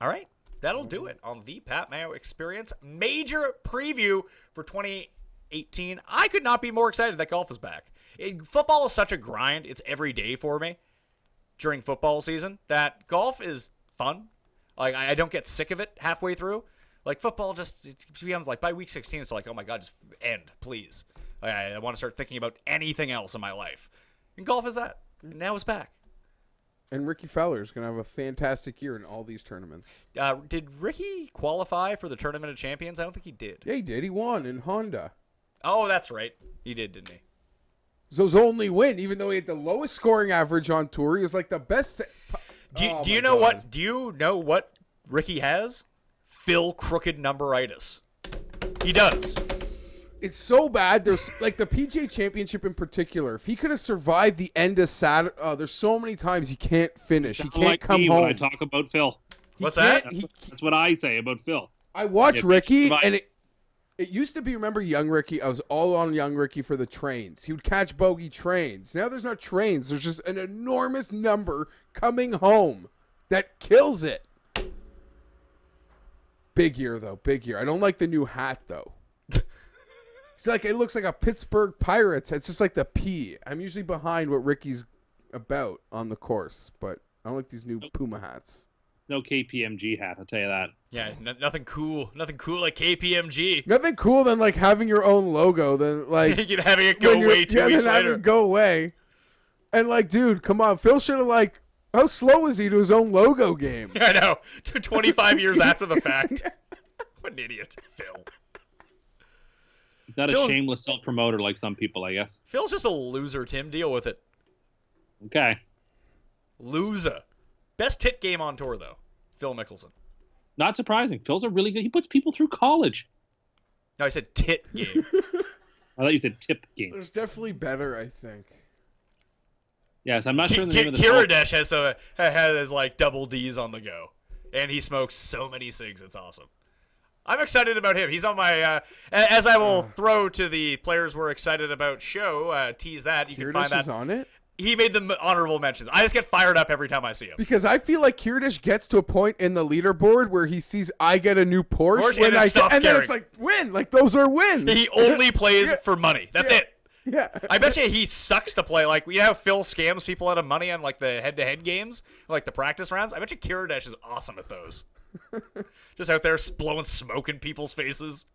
all right, that'll do it on the Pat Mayo Experience major preview for 2018. I could not be more excited that golf is back. Football is such a grind; it's every day for me during football season. That golf is fun. Like, I don't get sick of it halfway through. Like, football just it becomes like, by week 16, it's like, oh my God, just end, please. Like, I want to start thinking about anything else in my life. And golf is that. Now it's back. And Ricky Fowler's going to have a fantastic year in all these tournaments. Did Ricky qualify for the Tournament of Champions? I don't think he did. Yeah, he did. He won in Honda. Oh, that's right. He did, didn't he? So his only win, even though he had the lowest scoring average on tour, he was like the best. Do you know what? Do you know what Ricky has? Phil Crooked numberitis. He does. It's so bad. There's like the PGA Championship in particular. If he could have survived the end of Saturday, there's so many times he can't finish. He can't come home. When I talk about Phil. What's that? That's what I say about Phil. I watch Ricky, and it used to be, remember young Ricky? I was all on young Ricky for the trains. He would catch bogey trains. Now there's not trains. There's just an enormous number coming home that kills it. Big year, though. Big year. I don't like the new hat, though. It's like it looks like a Pittsburgh Pirates. It's just like the P. I'm usually behind what Ricky's about on the course, but I don't like these new Puma hats. No KPMG hat, I'll tell you that. Yeah, nothing cool. Nothing cool like KPMG. Nothing cool than like having your own logo. Than like having it go away 2 weeks later. Having it go away. And like, dude, come on, Phil should have like. How slow is he to his own logo game? I know. 25 years after the fact. What an idiot, Phil. He's not a shameless self-promoter like some people, I guess. Phil's just a loser, Tim. Deal with it. Okay. Loser. Best tit game on tour, though. Phil Mickelson. Not surprising. Phil's a really good... He puts people through college. No, I said tit game. I thought you said tip game. There's definitely better, I think. Yes, I'm not sure the name of the... Kiradesh has like double D's on the go. And he smokes so many cigs. It's awesome. I'm excited about him. He's on my, as I will throw to the players we're excited about show, tease that. You can find that. Is on it? He made the honorable mentions. I just get fired up every time I see him. Because I feel like Kiridish gets to a point in the leaderboard where he sees I get a new Porsche and then it's like, win. Like, those are wins. He only plays for money. That's it. Yeah. I bet you he sucks to play. Like, you know how Phil scams people out of money on, like, the head-to-head games? Like, the practice rounds? I bet you Kiridesh is awesome at those. Just out there blowing smoke in people's faces.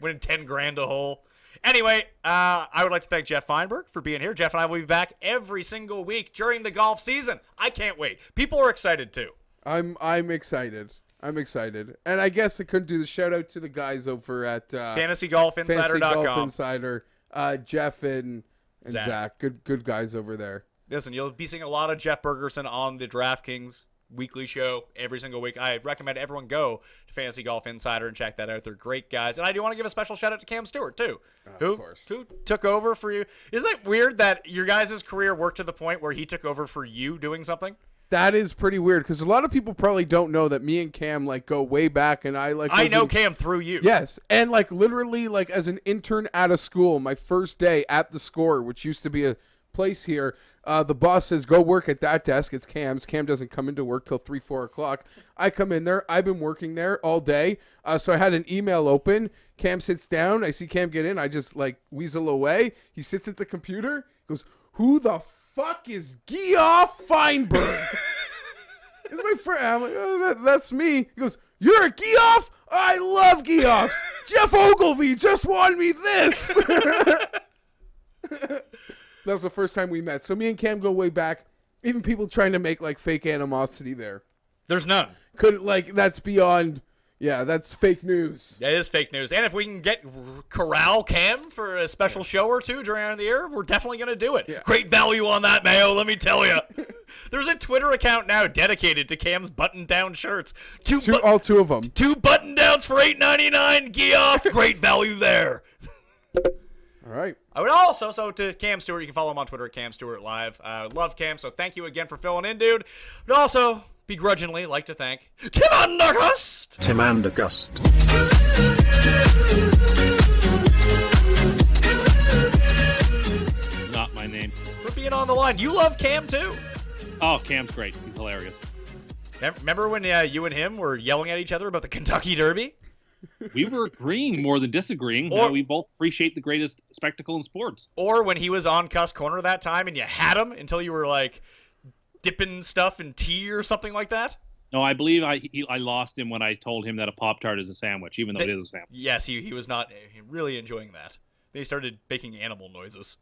Winning 10 grand a hole. Anyway, I would like to thank Geoff Fienberg for being here. Jeff and I will be back every single week during the golf season. I can't wait. People are excited, too. I'm excited. I'm excited. And I guess I couldn't do the shout-out to the guys over at... FantasyGolfInsider.com. Fantasy Golf Insider. Jeff and Zach. Good guys over there. Listen, you'll be seeing a lot of Jeff Bergerson on the DraftKings weekly show every single week. I recommend everyone go to Fantasy Golf Insider and check that out. They're great guys. And I do want to give a special shout out to Cam Stewart, too. Who took over for you. Isn't it weird that your guys' career worked to the point where he took over for you doing something? That is pretty weird because a lot of people probably don't know that me and Cam like go way back, and I know Cam through you. Yes, and like literally like as an intern out of school, my first day at the Score, which used to be a place here, the boss says go work at that desk. It's Cam's. Cam doesn't come into work till 3-4 o'clock. I come in there. I've been working there all day, so I had an email open. Cam sits down. I see Cam get in. I just like weasel away. He sits at the computer. Goes, who the fuck is Geoff Fienberg? It's my friend. I'm like, oh, that's me. He goes, you're a Geoff? I love Geoffs. Jeff Ogilvy just won me this. That was the first time we met. So me and Cam go way back. Even people trying to make like fake animosity there. There's none. That's beyond. Yeah, that's fake news. That is fake news. And if we can corral Cam for a special show or two during the year, we're definitely going to do it. Yeah. Great value on that, Mayo, let me tell you. There's a Twitter account now dedicated to Cam's button-down shirts. All two of them. 2 button-downs for $8.99, Geoff. Great value there. All right. I would also, to Cam Stewart, you can follow him on Twitter at Cam Stewart Live. Love Cam, so thank you again for filling in, dude. But also, begrudgingly, like to thank Tim Andergust. Tim Andergust. Not my name. For being on the line. You love Cam, too. Oh, Cam's great. He's hilarious. Remember when you and him were yelling at each other about the Kentucky Derby? We were agreeing more than disagreeing. We both appreciate the greatest spectacle in sports. Or when he was on Cuss Corner that time and you had him until you were like dipping stuff in tea or something like that. No, I believe I lost him when I told him that a Pop-Tart is a sandwich, even though it is a sandwich. Yes, he was not really enjoying that. They started making animal noises.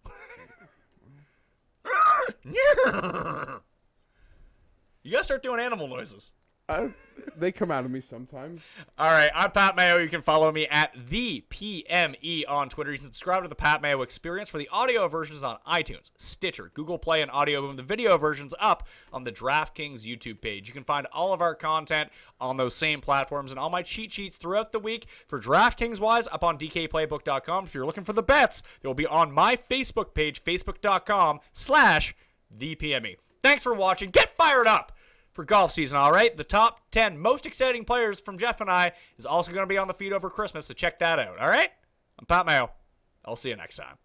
You gotta start doing animal noises. They come out of me sometimes. All right, I'm Pat Mayo. You can follow me at the PME on Twitter. You can subscribe to the Pat Mayo Experience for the audio versions on iTunes, Stitcher, Google Play, and Audio Boom. The video versions up on the DraftKings YouTube page. You can find all of our content on those same platforms and all my cheat sheets throughout the week for DraftKings-wise up on DKPlaybook.com. If you're looking for the bets, they will be on my Facebook page, facebook.com/thepme. Thanks for watching. Get fired up for golf season, all right? The top 10 most exciting players from Geoff and I is also going to be on the feed over Christmas, so check that out, all right? I'm Pat Mayo. I'll see you next time.